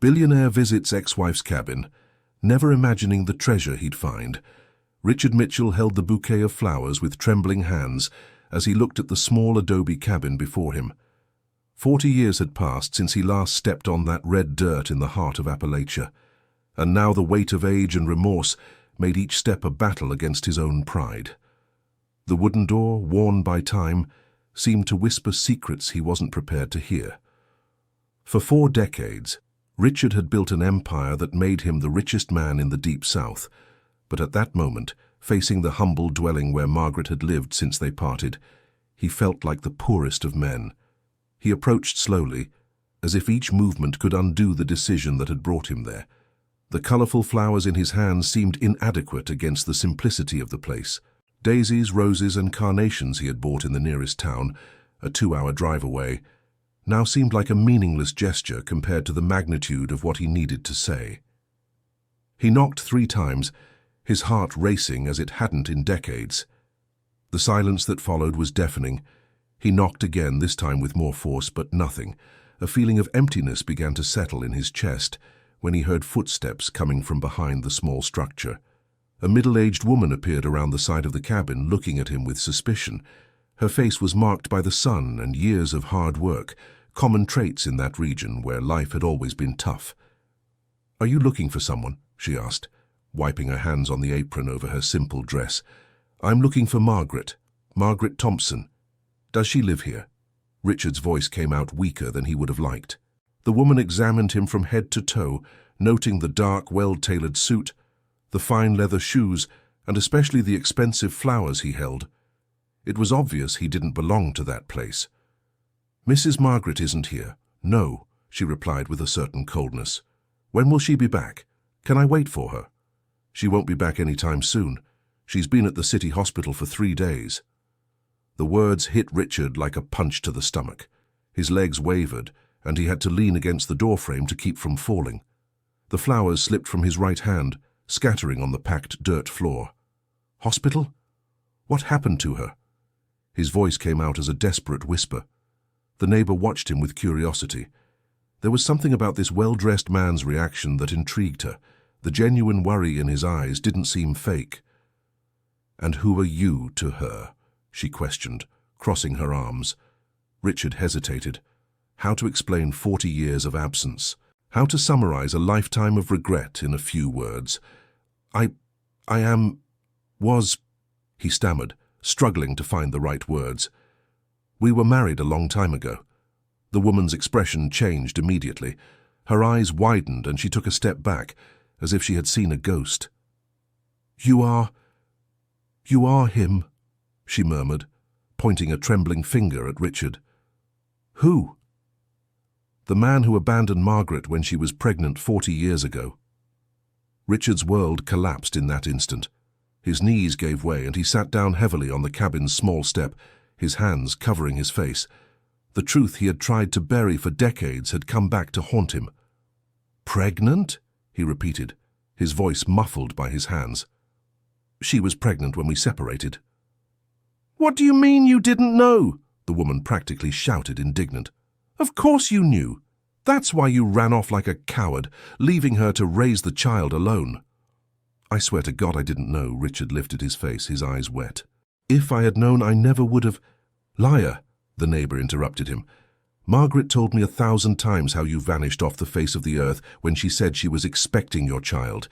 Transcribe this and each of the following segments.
Billionaire visits ex-wife's cabin, never imagining the treasure he'd find. Richard Mitchell held the bouquet of flowers with trembling hands as he looked at the small adobe cabin before him. 40 years had passed since he last stepped on that red dirt in the heart of Appalachia, and now the weight of age and remorse made each step a battle against his own pride. The wooden door, worn by time, seemed to whisper secrets he wasn't prepared to hear. For 4 decades, Richard had built an empire that made him the richest man in the Deep South, but at that moment, facing the humble dwelling where Margaret had lived since they parted, he felt like the poorest of men. He approached slowly, as if each movement could undo the decision that had brought him there. The colorful flowers in his hands seemed inadequate against the simplicity of the place. Daisies, roses, and carnations he had bought in the nearest town, a 2-hour drive away, now seemed like a meaningless gesture compared to the magnitude of what he needed to say. He knocked 3 times, his heart racing as it hadn't in decades. The silence that followed was deafening. He knocked again, this time with more force, but nothing. A feeling of emptiness began to settle in his chest when he heard footsteps coming from behind the small structure. A middle-aged woman appeared around the side of the cabin, looking at him with suspicion. Her face was marked by the sun and years of hard work, common traits in that region where life had always been tough. "Are you looking for someone?" she asked, wiping her hands on the apron over her simple dress. "I'm looking for Margaret Thompson. Does she live here?" Richard's voice came out weaker than he would have liked. The woman examined him from head to toe, noting the dark, well-tailored suit, the fine leather shoes, and especially the expensive flowers he held. It was obvious he didn't belong to that place. "Mrs. Margaret isn't here." "No," she replied with a certain coldness. "When will she be back? Can I wait for her?" "She won't be back any time soon. She's been at the city hospital for 3 days." The words hit Richard like a punch to the stomach. His legs wavered, and he had to lean against the doorframe to keep from falling. The flowers slipped from his right hand, scattering on the packed dirt floor. "Hospital? What happened to her?" His voice came out as a desperate whisper. The neighbor watched him with curiosity. There was something about this well-dressed man's reaction that intrigued her. The genuine worry in his eyes didn't seem fake. "And who are you to her?" she questioned, crossing her arms. Richard hesitated. How to explain 40 years of absence? How to summarize a lifetime of regret in a few words? Was, he stammered, struggling to find the right words. "We were married a long time ago." The woman's expression changed immediately. Her eyes widened and she took a step back, as if she had seen a ghost. You are him," she murmured, pointing a trembling finger at Richard. "Who?" "The man who abandoned Margaret when she was pregnant 40 years ago." Richard's world collapsed in that instant. His knees gave way and he sat down heavily on the cabin's small step, his hands covering his face. The truth he had tried to bury for decades had come back to haunt him. "Pregnant?" he repeated, his voice muffled by his hands. "She was pregnant when we separated." "What do you mean you didn't know?" the woman practically shouted, indignant. "Of course you knew. That's why you ran off like a coward, leaving her to raise the child alone." "I swear to God I didn't know." Richard lifted his face, his eyes wet. "If I had known, I never would have—" "Liar," the neighbor interrupted him. "Margaret told me 1,000 times how you vanished off the face of the earth when she said she was expecting your child."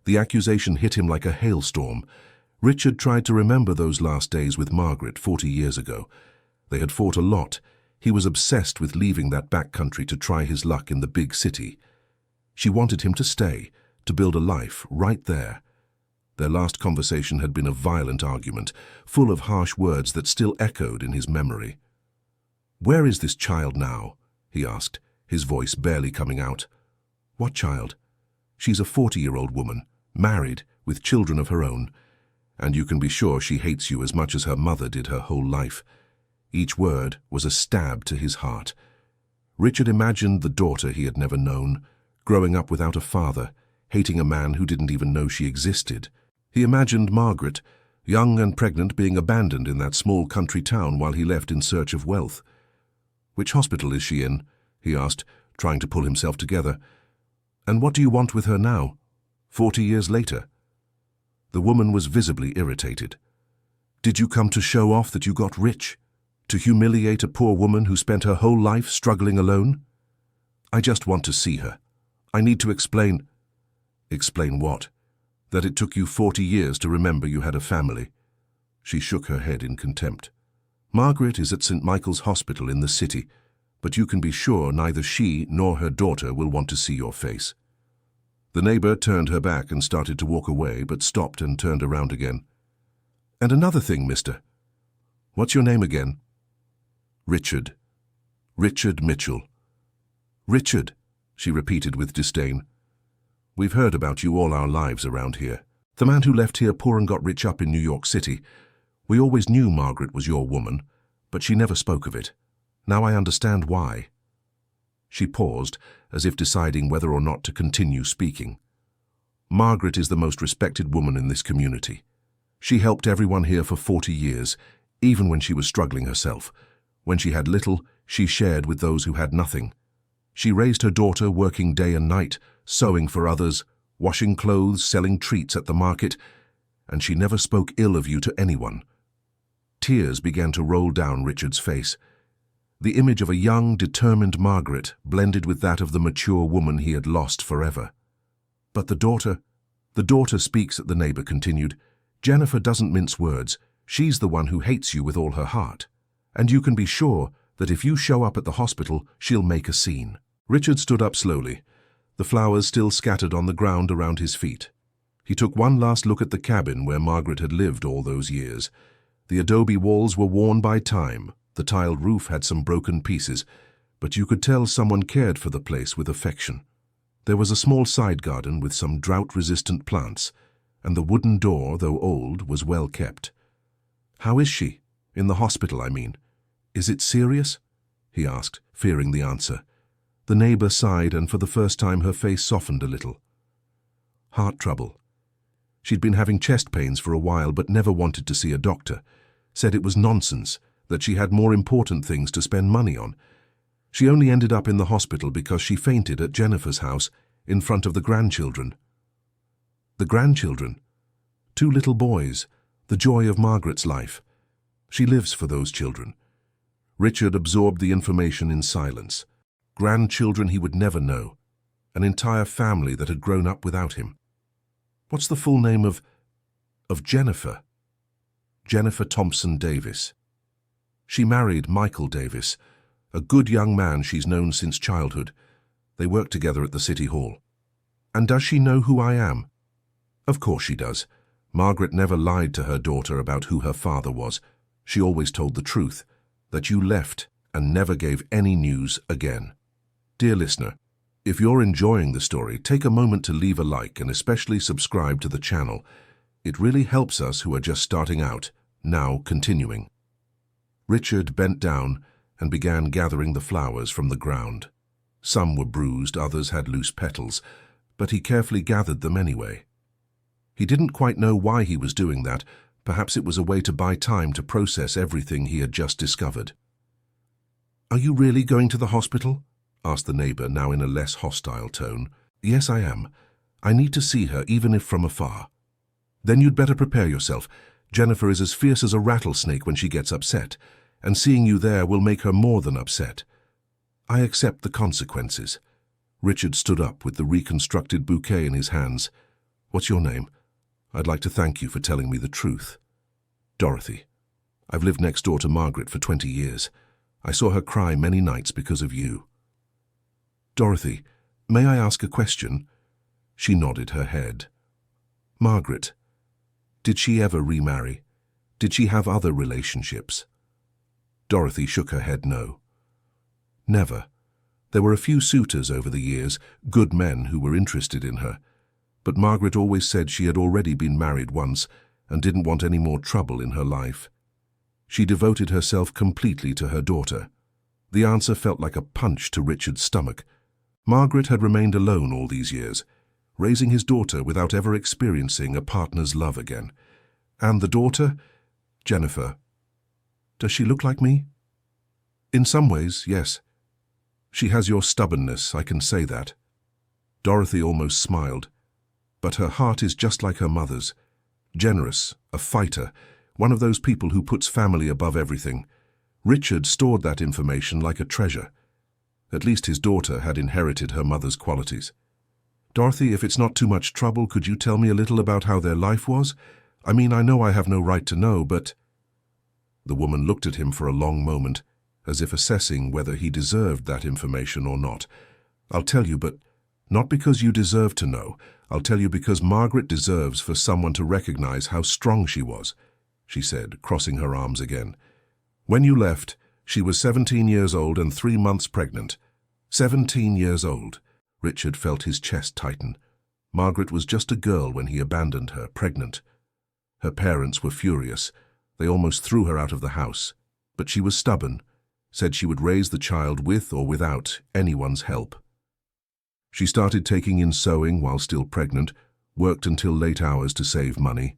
The accusation hit him like a hailstorm. Richard tried to remember those last days with Margaret 40 years ago. They had fought a lot. He was obsessed with leaving that backcountry to try his luck in the big city. She wanted him to stay, to build a life right there. Their last conversation had been a violent argument, full of harsh words that still echoed in his memory. "Where is this child now?" he asked, his voice barely coming out. "What child?" "She's a 40-year-old woman, married, with children of her own. And you can be sure she hates you as much as her mother did her whole life." Each word was a stab to his heart. Richard imagined the daughter he had never known, growing up without a father, hating a man who didn't even know she existed. He imagined Margaret, young and pregnant, being abandoned in that small country town while he left in search of wealth. "Which hospital is she in?" he asked, trying to pull himself together. And what do you want with her now, 40 years later? The woman was visibly irritated. Did you come to show off that you got rich? To humiliate a poor woman who spent her whole life struggling alone? I just want to see her. I need to explain. Explain what? That it took you 40 years to remember you had a family. She shook her head in contempt. Margaret is at St. Michael's Hospital in the city, but you can be sure neither she nor her daughter will want to see your face. The neighbor turned her back and started to walk away, but stopped and turned around again. And another thing, mister. What's your name again? Richard. Richard Mitchell. Richard, she repeated with disdain. We've heard about you all our lives around here. The man who left here poor and got rich up in New York City. We always knew Margaret was your woman, but she never spoke of it. Now I understand why. She paused, as if deciding whether or not to continue speaking. Margaret is the most respected woman in this community. She helped everyone here for 40 years, even when she was struggling herself. When she had little, she shared with those who had nothing. She raised her daughter working day and night, sewing for others, washing clothes, selling treats at the market, and she never spoke ill of you to anyone. Tears began to roll down Richard's face. The image of a young, determined Margaret blended with that of the mature woman he had lost forever. But the daughter speaks, the neighbor continued. Jennifer doesn't mince words. She's the one who hates you with all her heart. And you can be sure that if you show up at the hospital, she'll make a scene. Richard stood up slowly, the flowers still scattered on the ground around his feet. He took one last look at the cabin where Margaret had lived all those years. The adobe walls were worn by time, the tiled roof had some broken pieces, but you could tell someone cared for the place with affection. There was a small side garden with some drought-resistant plants, and the wooden door, though old, was well kept. How is she? In the hospital, I mean. Is it serious? He asked, fearing the answer. The neighbor sighed, and for the first time her face softened a little. Heart trouble. She'd been having chest pains for a while, but never wanted to see a doctor. Said it was nonsense, that she had more important things to spend money on. She only ended up in the hospital because she fainted at Jennifer's house in front of the grandchildren. The grandchildren? 2 little boys, the joy of Margaret's life. She lives for those children. Richard absorbed the information in silence. Grandchildren he would never know. An entire family that had grown up without him. What's the full name of Jennifer? Jennifer Thompson Davis. She married Michael Davis, a good young man she's known since childhood. They work together at the City Hall. And does she know who I am? Of course she does. Margaret never lied to her daughter about who her father was. She always told the truth, that you left and never gave any news again. Dear listener, if you're enjoying the story, take a moment to leave a like and especially subscribe to the channel. It really helps us who are just starting out. Now continuing. Richard bent down and began gathering the flowers from the ground. Some were bruised, others had loose petals, but he carefully gathered them anyway. He didn't quite know why he was doing that. Perhaps it was a way to buy time to process everything he had just discovered. Are you really going to the hospital? Asked the neighbor, now in a less hostile tone. Yes, I am. I need to see her, even if from afar. Then you'd better prepare yourself. Jennifer is as fierce as a rattlesnake when she gets upset, and seeing you there will make her more than upset. I accept the consequences. Richard stood up with the reconstructed bouquet in his hands. What's your name? I'd like to thank you for telling me the truth. Dorothy. I've lived next door to Margaret for 20 years. I saw her cry many nights because of you. Dorothy, may I ask a question? She nodded her head. Margaret, did she ever remarry? Did she have other relationships? Dorothy shook her head no. Never. There were a few suitors over the years, good men who were interested in her. But Margaret always said she had already been married once and didn't want any more trouble in her life. She devoted herself completely to her daughter. The answer felt like a punch to Richard's stomach. Margaret had remained alone all these years, raising his daughter without ever experiencing a partner's love again. And the daughter? Jennifer. Does she look like me? In some ways, yes. She has your stubbornness, I can say that. Dorothy almost smiled. But her heart is just like her mother's. Generous, a fighter, one of those people who puts family above everything. Richard stored that information like a treasure. At least his daughter had inherited her mother's qualities. Dorothy, if it's not too much trouble, could you tell me a little about how their life was? I mean, I know I have no right to know, but... The woman looked at him for a long moment, as if assessing whether he deserved that information or not. I'll tell you, but not because you deserve to know. I'll tell you because Margaret deserves for someone to recognize how strong she was, she said, crossing her arms again. When you left, she was 17 years old and 3 months pregnant. 17 years old. Richard felt his chest tighten. Margaret was just a girl when he abandoned her, pregnant. Her parents were furious. They almost threw her out of the house. But she was stubborn, said she would raise the child with or without anyone's help. She started taking in sewing while still pregnant, worked until late hours to save money.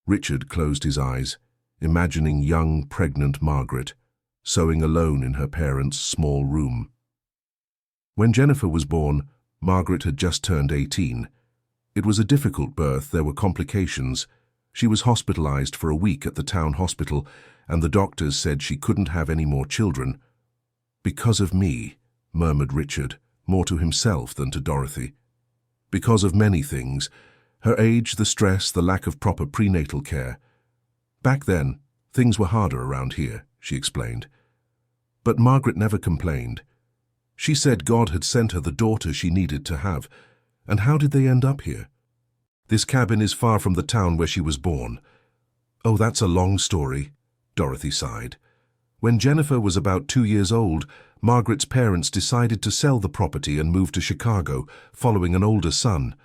Richard closed his eyes, imagining young, pregnant Margaret, sewing alone in her parents' small room. When Jennifer was born, Margaret had just turned 18. It was a difficult birth, there were complications. She was hospitalized for a week at the town hospital, and the doctors said she couldn't have any more children. Because of me, murmured Richard, more to himself than to Dorothy. Because of many things. Her age, the stress, the lack of proper prenatal care. Back then, things were harder around here, she explained. But Margaret never complained. She said God had sent her the daughter she needed to have. And how did they end up here? This cabin is far from the town where she was born. Oh, that's a long story, Dorothy sighed. When Jennifer was about 2 years old, Margaret's parents decided to sell the property and move to Chicago, following an older son.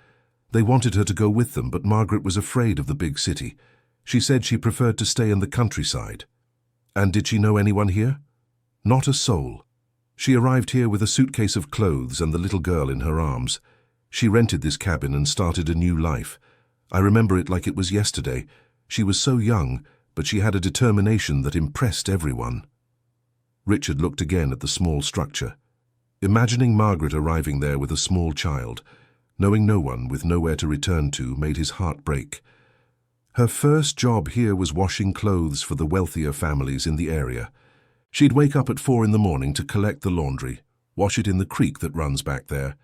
They wanted her to go with them, but Margaret was afraid of the big city. She said she preferred to stay in the countryside. And did she know anyone here? Not a soul. She arrived here with a suitcase of clothes and the little girl in her arms. She rented this cabin and started a new life. I remember it like it was yesterday. She was so young, but she had a determination that impressed everyone. Richard looked again at the small structure. Imagining Margaret arriving there with a small child, knowing no one with nowhere to return to, made his heart break. Her first job here was washing clothes for the wealthier families in the area. She'd wake up at 4 in the morning to collect the laundry, wash it in the creek that runs back there,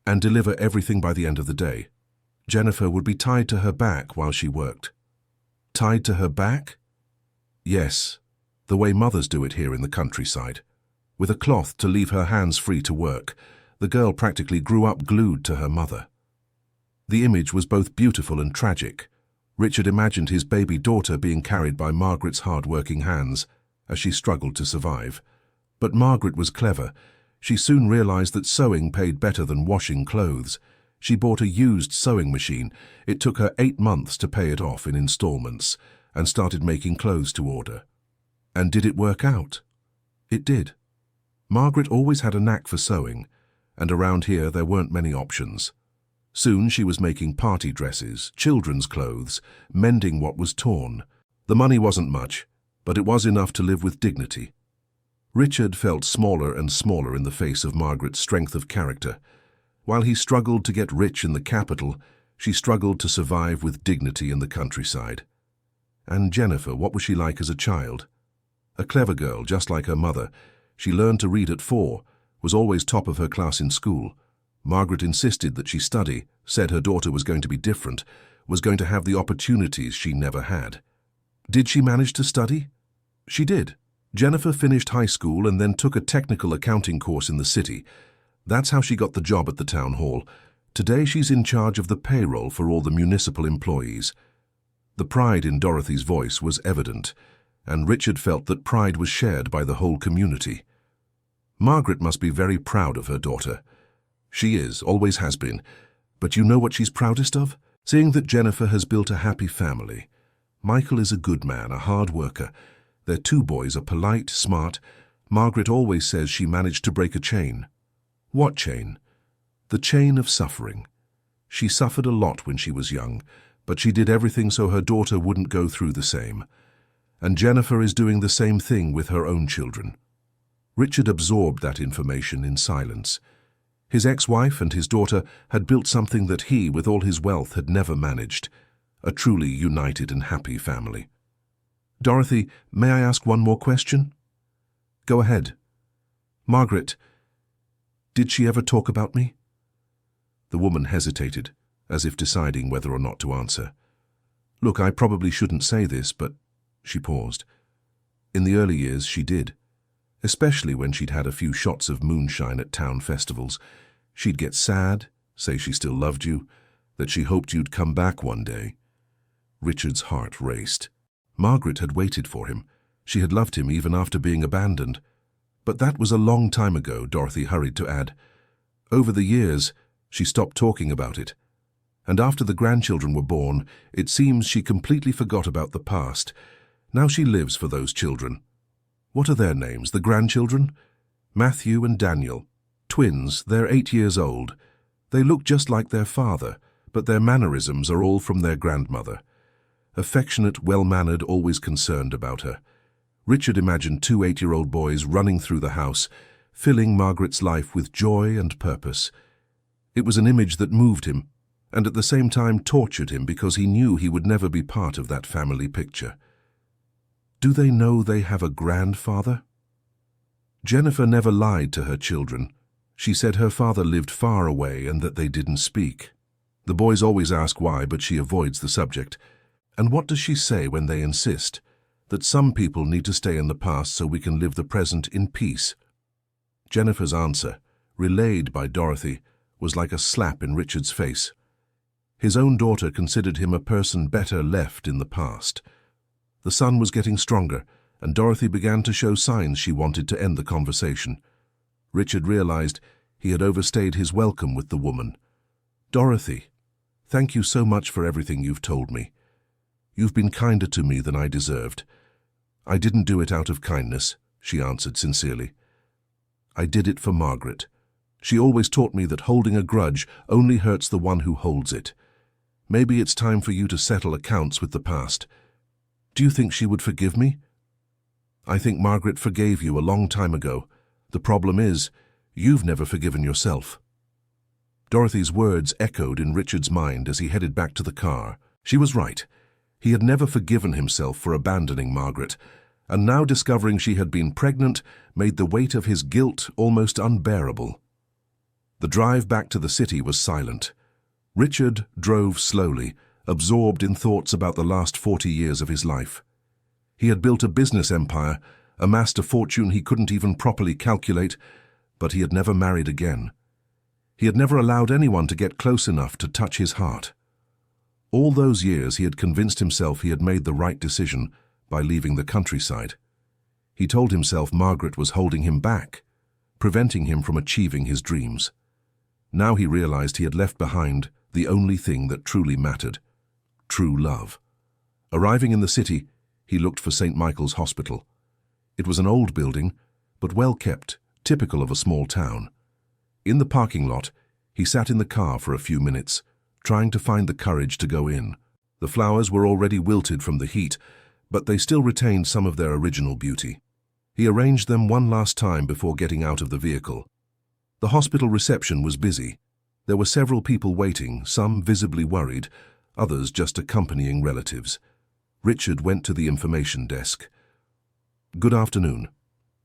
and deliver everything by the end of the day. Jennifer would be tied to her back while she worked. Tied to her back? Yes, the way mothers do it here in the countryside. With a cloth to leave her hands free to work, the girl practically grew up glued to her mother. The image was both beautiful and tragic. Richard imagined his baby daughter being carried by Margaret's hard-working hands as she struggled to survive. But Margaret was clever. She soon realized that sewing paid better than washing clothes. She bought a used sewing machine. It took her 8 months to pay it off in installments and started making clothes to order. And did it work out? It did. Margaret always had a knack for sewing, and around here there weren't many options. Soon she was making party dresses, children's clothes, mending what was torn. The money wasn't much, but it was enough to live with dignity. Richard felt smaller and smaller in the face of Margaret's strength of character. While he struggled to get rich in the capital, she struggled to survive with dignity in the countryside. And Jennifer, what was she like as a child? A clever girl, just like her mother. She learned to read at 4, was always top of her class in school. Margaret insisted that she study, said her daughter was going to be different, was going to have the opportunities she never had. Did she manage to study? She did. Jennifer finished high school and then took a technical accounting course in the city. That's how she got the job at the town hall. Today she's in charge of the payroll for all the municipal employees. The pride in Dorothy's voice was evident, and Richard felt that pride was shared by the whole community. Margaret must be very proud of her daughter. She is, always has been. But you know what she's proudest of? Seeing that Jennifer has built a happy family. Michael is a good man, a hard worker. Their 2 boys are polite, smart. Margaret always says she managed to break a chain. What chain? The chain of suffering. She suffered a lot when she was young, but she did everything so her daughter wouldn't go through the same. And Jennifer is doing the same thing with her own children. Richard absorbed that information in silence. His ex-wife and his daughter had built something that he, with all his wealth, had never managed. A truly united and happy family. "Dorothy, may I ask one more question?" "Go ahead." "Margaret, did she ever talk about me?" The woman hesitated, as if deciding whether or not to answer. "Look, I probably shouldn't say this, but—" She paused. "In the early years, she did. Especially when she'd had a few shots of moonshine at town festivals. She'd get sad, say she still loved you, that she hoped you'd come back one day." Richard's heart raced. Margaret had waited for him. She had loved him even after being abandoned. But that was a long time ago, Dorothy hurried to add. Over the years, she stopped talking about it. And after the grandchildren were born, it seems she completely forgot about the past. Now she lives for those children. What are their names, the grandchildren? Matthew and Daniel. Twins, they're 8 years old. They look just like their father, but their mannerisms are all from their grandmother. Affectionate, well-mannered, always concerned about her. Richard imagined 2 8-year-old boys running through the house, filling Margaret's life with joy and purpose. It was an image that moved him, and at the same time tortured him because he knew he would never be part of that family picture. Do they know they have a grandfather? Jennifer never lied to her children. She said her father lived far away and that they didn't speak. The boys always ask why, but she avoids the subject. And what does she say when they insist? That some people need to stay in the past so we can live the present in peace. Jennifer's answer, relayed by Dorothy, was like a slap in Richard's face. His own daughter considered him a person better left in the past. The sun was getting stronger, and Dorothy began to show signs she wanted to end the conversation. Richard realized he had overstayed his welcome with the woman. "Dorothy, thank you so much for everything you've told me. You've been kinder to me than I deserved." "I didn't do it out of kindness," she answered sincerely. "I did it for Margaret. She always taught me that holding a grudge only hurts the one who holds it. Maybe it's time for you to settle accounts with the past. Do you think she would forgive me?" "I think Margaret forgave you a long time ago. The problem is, you've never forgiven yourself." Dorothy's words echoed in Richard's mind as he headed back to the car. She was right. He had never forgiven himself for abandoning Margaret, and now discovering she had been pregnant made the weight of his guilt almost unbearable. The drive back to the city was silent. Richard drove slowly, absorbed in thoughts about the last 40 years of his life. He had built a business empire, amassed a fortune he couldn't even properly calculate, but he had never married again. He had never allowed anyone to get close enough to touch his heart. All those years he had convinced himself he had made the right decision by leaving the countryside. He told himself Margaret was holding him back, preventing him from achieving his dreams. Now he realized he had left behind the only thing that truly mattered: true love. Arriving in the city, he looked for St. Michael's Hospital. It was an old building, but well kept, typical of a small town. In the parking lot, he sat in the car for a few minutes, trying to find the courage to go in. The flowers were already wilted from the heat, but they still retained some of their original beauty. He arranged them one last time before getting out of the vehicle. The hospital reception was busy. There were several people waiting, some visibly worried, others just accompanying relatives. Richard went to the information desk. "Good afternoon.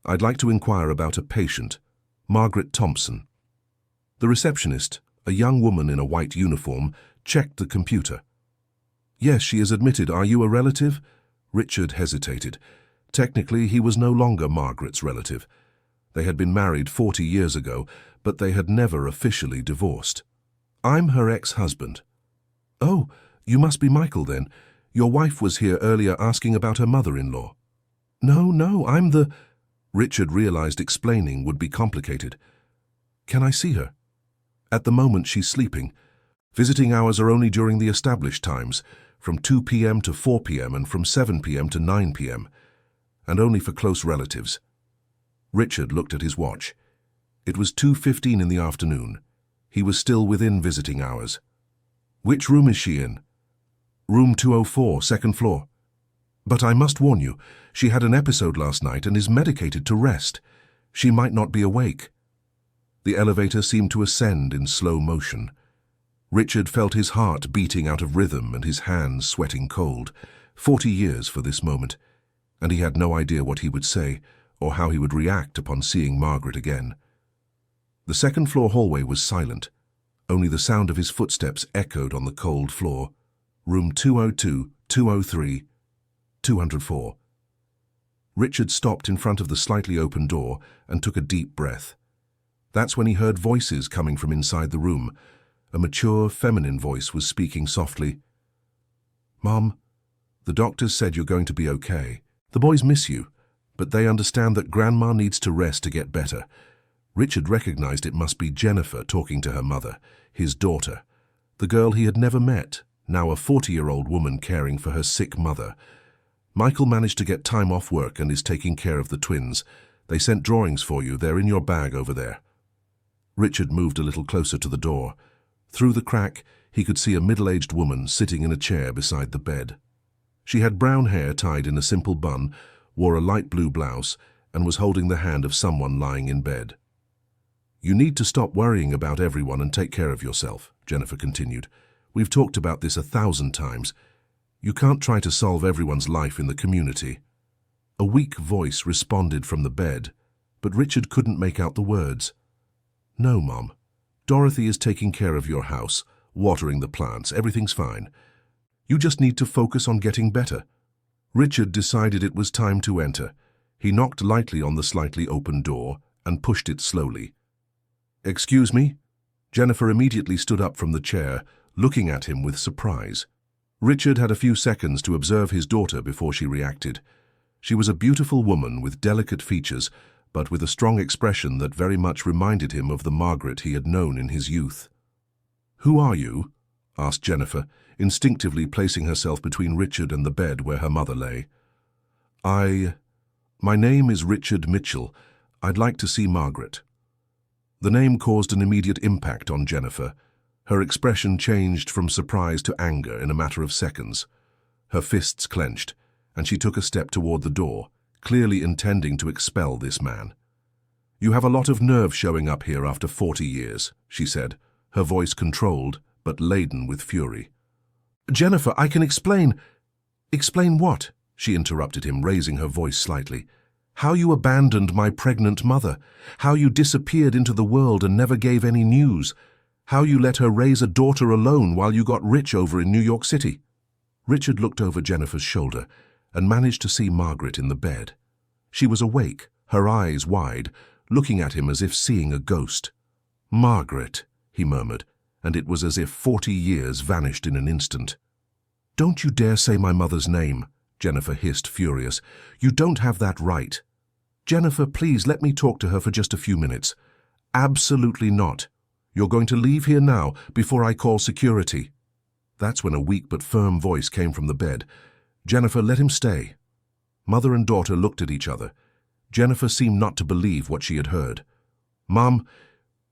I'd like to inquire about a patient, Margaret Thompson." The receptionist, a young woman in a white uniform, checked the computer. "Yes, she is admitted. Are you a relative?" Richard hesitated. Technically, he was no longer Margaret's relative. They had been married 40 years ago, but they had never officially divorced. "I'm her ex-husband." "Oh, you must be Michael then. Your wife was here earlier asking about her mother-in-law." No, I'm the—" Richard realized explaining would be complicated. "Can I see her?" "At the moment she's sleeping. Visiting hours are only during the established times, from 2 p.m. to 4 p.m. and from 7 p.m. to 9 p.m., and only for close relatives." Richard looked at his watch. It was 2:15 in the afternoon. He was still within visiting hours. "Which room is she in?" "Room 204, second floor." "But I must warn you, she had an episode last night and is medicated to rest. She might not be awake." The elevator seemed to ascend in slow motion. Richard felt his heart beating out of rhythm and his hands sweating cold. 40 years for this moment, and he had no idea what he would say or how he would react upon seeing Margaret again. The second-floor hallway was silent. Only the sound of his footsteps echoed on the cold floor. Room 202, 203, 204. Richard stopped in front of the slightly open door and took a deep breath. That's when he heard voices coming from inside the room. A mature, feminine voice was speaking softly. "Mom, the doctors said you're going to be okay. The boys miss you, but they understand that Grandma needs to rest to get better." Richard recognized it must be Jennifer talking to her mother, his daughter, the girl he had never met, now a 40-year-old woman caring for her sick mother. "Michael managed to get time off work and is taking care of the twins. They sent drawings for you. They're in your bag over there." Richard moved a little closer to the door. Through the crack, he could see a middle-aged woman sitting in a chair beside the bed. She had brown hair tied in a simple bun, wore a light blue blouse, and was holding the hand of someone lying in bed. "You need to stop worrying about everyone and take care of yourself," Jennifer continued. "We've talked about this 1,000 times. You can't try to solve everyone's life in the community." A weak voice responded from the bed, but Richard couldn't make out the words. "No, Mom. Dorothy is taking care of your house, watering the plants. Everything's fine. You just need to focus on getting better." Richard decided it was time to enter. He knocked lightly on the slightly open door and pushed it slowly. "Excuse me?" Jennifer immediately stood up from the chair, looking at him with surprise. Richard had a few seconds to observe his daughter before she reacted. She was a beautiful woman with delicate features, but with a strong expression that very much reminded him of the Margaret he had known in his youth. "Who are you?" asked Jennifer, instinctively placing herself between Richard and the bed where her mother lay. My name is Richard Mitchell. I'd like to see Margaret." The name caused an immediate impact on Jennifer. Her expression changed from surprise to anger in a matter of seconds. Her fists clenched, and she took a step toward the door, clearly intending to expel this man. "You have a lot of nerve showing up here after 40 years, she said, her voice controlled but laden with fury. "Jennifer, I can explain." "Explain what?" she interrupted him, raising her voice slightly. "How you abandoned my pregnant mother, how you disappeared into the world and never gave any news, how you let her raise a daughter alone while you got rich over in New York City." Richard looked over Jennifer's shoulder and managed to see Margaret in the bed. She was awake, her eyes wide, looking at him as if seeing a ghost. "Margaret," he murmured, and it was as if 40 years vanished in an instant. "Don't you dare say my mother's name," Jennifer hissed, furious. "You don't have that right." "Jennifer, please let me talk to her for just a few minutes." "Absolutely not. You're going to leave here now, before I call security." That's when a weak but firm voice came from the bed. "Jennifer, let him stay." Mother and daughter looked at each other. Jennifer seemed not to believe what she had heard. "Mom,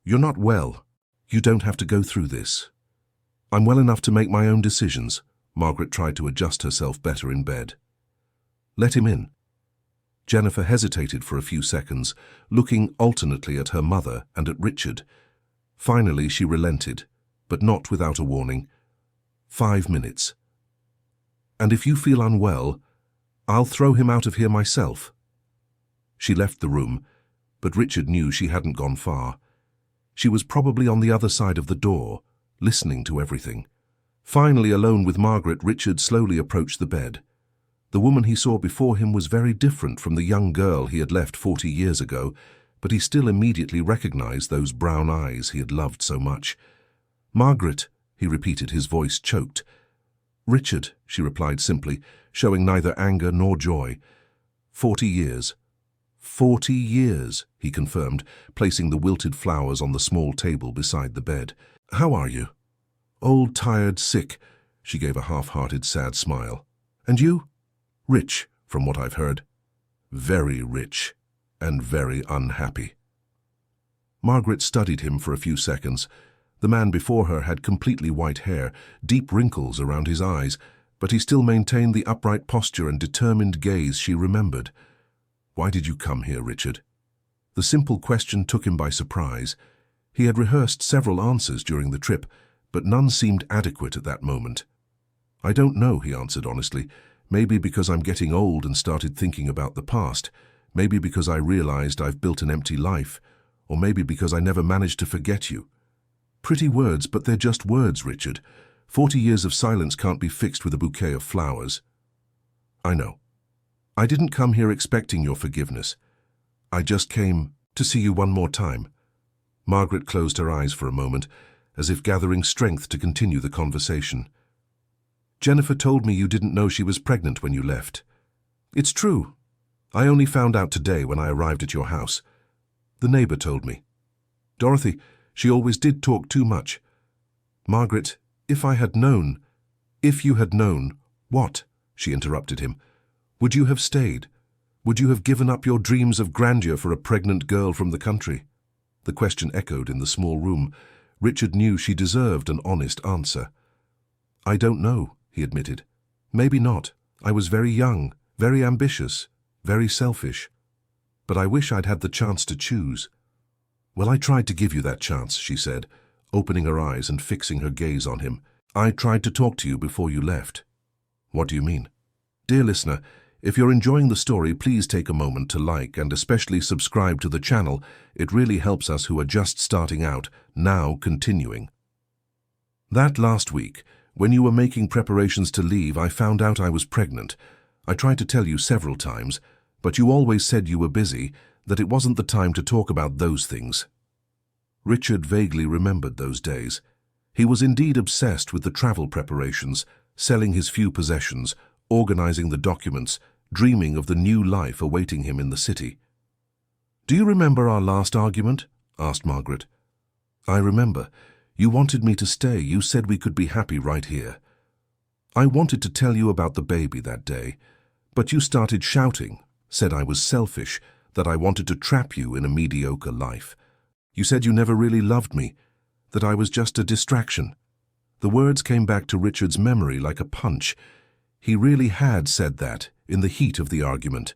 you're not well. You don't have to go through this." "I'm well enough to make my own decisions." Margaret tried to adjust herself better in bed. "Let him in." Jennifer hesitated for a few seconds, looking alternately at her mother and at Richard. Finally, she relented, but not without a warning. 5 minutes. "And if you feel unwell, I'll throw him out of here myself." She left the room, but Richard knew she hadn't gone far. She was probably on the other side of the door, listening to everything. Finally, alone with Margaret, Richard slowly approached the bed. The woman he saw before him was very different from the young girl he had left 40 years ago, but he still immediately recognized those brown eyes he had loved so much. "Margaret," he repeated, his voice choked. "Richard," she replied simply, showing neither anger nor joy. 40 years. 40 years, he confirmed, placing the wilted flowers on the small table beside the bed. "How are you?" "Old, tired, sick," she gave a half-hearted, sad smile. "And you?" "Rich, from what I've heard." "Very rich, and very unhappy." Margaret studied him for a few seconds. The man before her had completely white hair, deep wrinkles around his eyes, but he still maintained the upright posture and determined gaze she remembered. "Why did you come here, Richard?" The simple question took him by surprise. He had rehearsed several answers during the trip, but none seemed adequate at that moment. "I don't know," he answered honestly. "Maybe because I'm getting old and started thinking about the past. Maybe because I realized I've built an empty life. Or maybe because I never managed to forget you." Pretty words, but they're just words, Richard. 40 years of silence can't be fixed with a bouquet of flowers. "I know. I didn't come here expecting your forgiveness. I just came to see you one more time." Margaret closed her eyes for a moment, as if gathering strength to continue the conversation. "Jennifer told me you didn't know she was pregnant when you left." "It's true. I only found out today when I arrived at your house. The neighbor told me. Dorothy, she always did talk too much." "Margaret, if you had known, what?" she interrupted him. "Would you have stayed? Would you have given up your dreams of grandeur for a pregnant girl from the country?" The question echoed in the small room. Richard knew she deserved an honest answer. "I don't know," he admitted. "Maybe not. I was very young, very ambitious, very selfish. But I wish I'd had the chance to choose." "Well, I tried to give you that chance," she said, opening her eyes and fixing her gaze on him. "I tried to talk to you before you left." "What do you mean?" Dear listener, if you're enjoying the story, please take a moment to like and especially subscribe to the channel. It really helps us who are just starting out, now continuing. "That last week, when you were making preparations to leave, I found out I was pregnant. I tried to tell you several times, but you always said you were busy, that it wasn't the time to talk about those things." Richard vaguely remembered those days. He was indeed obsessed with the travel preparations, selling his few possessions, organizing the documents, dreaming of the new life awaiting him in the city. "Do you remember our last argument?" asked Margaret. "I remember. You wanted me to stay. You said we could be happy right here. I wanted to tell you about the baby that day, but you started shouting, said I was selfish, that I wanted to trap you in a mediocre life. You said you never really loved me, that I was just a distraction." The words came back to Richard's memory like a punch. He really had said that in the heat of the argument.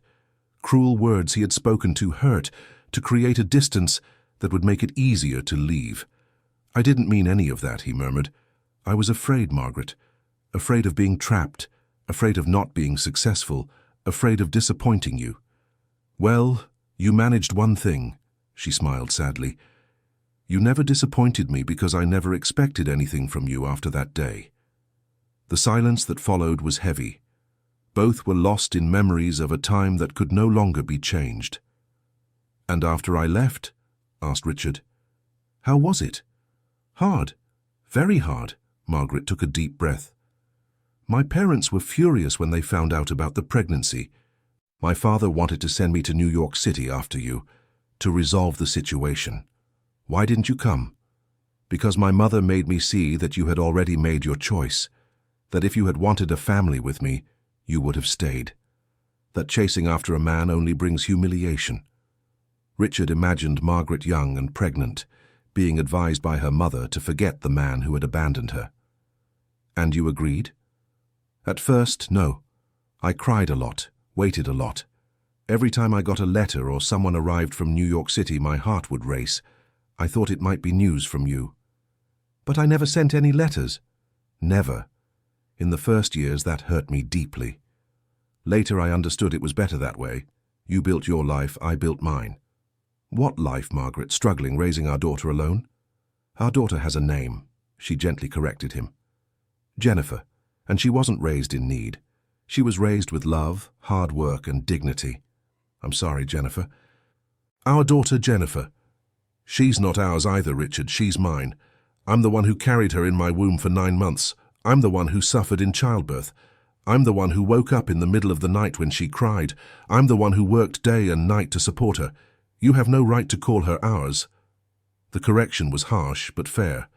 Cruel words he had spoken to hurt, to create a distance that would make it easier to leave. "I didn't mean any of that," he murmured. "I was afraid, Margaret. Afraid of being trapped, afraid of not being successful, afraid of disappointing you." "Well, you managed one thing," she smiled sadly. "You never disappointed me because I never expected anything from you after that day." The silence that followed was heavy. Both were lost in memories of a time that could no longer be changed. "And after I left?" asked Richard. "How was it?" "Hard. Very hard." Margaret took a deep breath. "My parents were furious when they found out about the pregnancy. My father wanted to send me to New York City after you, to resolve the situation. Why didn't you come? Because my mother made me see that you had already made your choice, that if you had wanted a family with me, you would have stayed. That chasing after a man only brings humiliation." Richard imagined Margaret young and pregnant, being advised by her mother to forget the man who had abandoned her. "And you agreed?" "At first, no. I cried a lot, waited a lot. Every time I got a letter or someone arrived from New York City, my heart would race. I thought it might be news from you." "But I never sent any letters." "Never. In the first years, that hurt me deeply. Later, I understood it was better that way. You built your life, I built mine." "What life, Margaret? Struggling, raising our daughter alone?" "Our daughter has a name," she gently corrected him. "Jennifer, and she wasn't raised in need. She was raised with love, hard work, and dignity." "I'm sorry, Jennifer." "Our daughter, Jennifer. She's not ours either, Richard. She's mine. I'm the one who carried her in my womb for 9 months. I'm the one who suffered in childbirth. I'm the one who woke up in the middle of the night when she cried. I'm the one who worked day and night to support her. You have no right to call her ours." The correction was harsh but fair.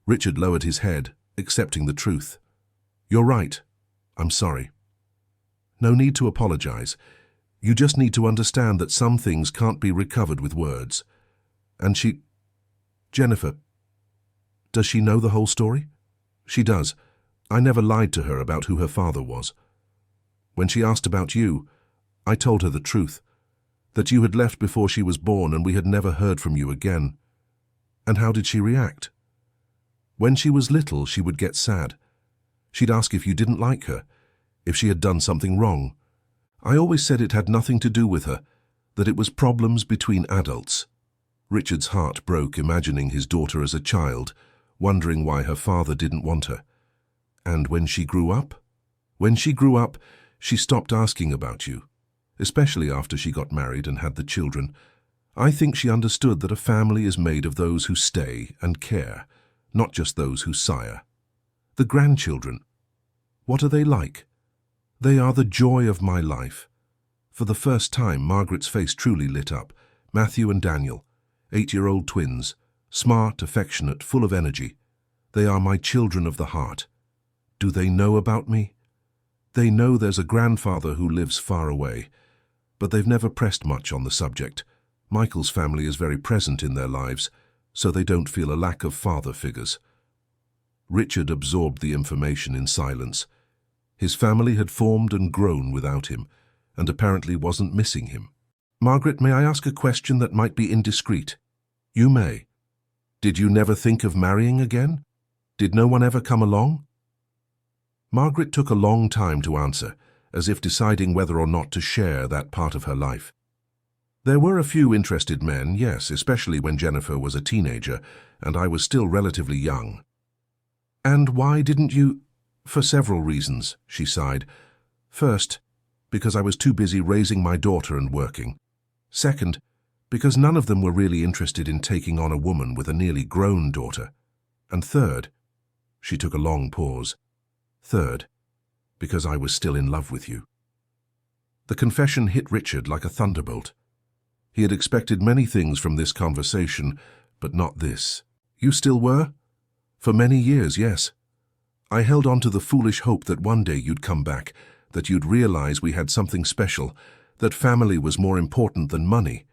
Richard lowered his head, accepting the truth. "You're right. I'm sorry." "No need to apologize. You just need to understand that some things can't be recovered with words." "And she... Jennifer, does she know the whole story?" "She does. I never lied to her about who her father was. When she asked about you, I told her the truth, that you had left before she was born and we had never heard from you again. And how did she react? When she was little, she would get sad. She'd ask if you didn't like her, if she had done something wrong. I always said it had nothing to do with her, that it was problems between adults. Richard's heart broke imagining his daughter as a child, wondering why her father didn't want her. And when she grew up? When she grew up, she stopped asking about you, especially after she got married and had the children. I think she understood that a family is made of those who stay and care, not just those who sire. The grandchildren, what are they like? They are the joy of my life. For the first time, Margaret's face truly lit up. Matthew and Daniel, 8-year-old twins, smart, affectionate, full of energy. They are my children of the heart. Do they know about me? They know there's a grandfather who lives far away, but they've never pressed much on the subject. Michael's family is very present in their lives, so they don't feel a lack of father figures. Richard absorbed the information in silence. His family had formed and grown without him, and apparently wasn't missing him. Margaret, may I ask a question that might be indiscreet? You may. Did you never think of marrying again? Did no one ever come along? Margaret took a long time to answer, as if deciding whether or not to share that part of her life. There were a few interested men, yes, especially when Jennifer was a teenager, and I was still relatively young. And why didn't you? For several reasons, she sighed. First, because I was too busy raising my daughter and working. Second, because none of them were really interested in taking on a woman with a nearly grown daughter. And third, she took a long pause. Third, because I was still in love with you. The confession hit Richard like a thunderbolt. He had expected many things from this conversation, but not this. You still were? For many years, yes. I held on to the foolish hope that one day you'd come back, that you'd realize we had something special, that family was more important than money.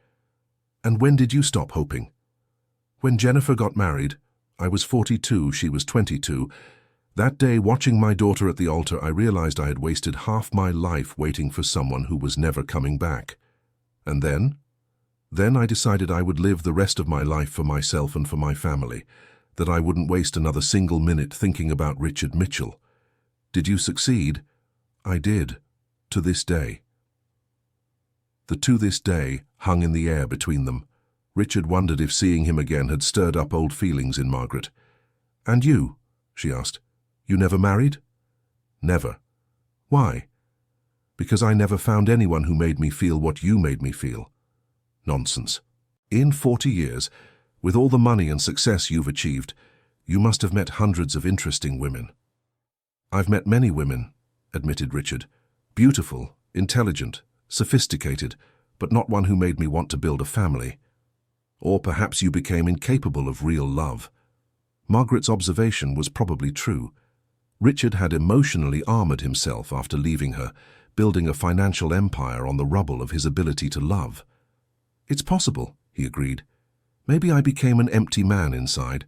And when did you stop hoping? When Jennifer got married, I was 42, she was 22. That day, watching my daughter at the altar, I realized I had wasted half my life waiting for someone who was never coming back. And then? Then I decided I would live the rest of my life for myself and for my family, that I wouldn't waste another single minute thinking about Richard Mitchell. Did you succeed? I did, to this day. The "to this day" hung in the air between them. Richard wondered if seeing him again had stirred up old feelings in Margaret. And you? She asked. You never married? Never. Why? Because I never found anyone who made me feel what you made me feel. Nonsense. In 40 years, with all the money and success you've achieved, you must have met hundreds of interesting women. I've met many women, admitted Richard. Beautiful, intelligent, sophisticated, but not one who made me want to build a family. Or perhaps you became incapable of real love. Margaret's observation was probably true. Richard had emotionally armored himself after leaving her, building a financial empire on the rubble of his ability to love. It's possible, he agreed. Maybe I became an empty man inside.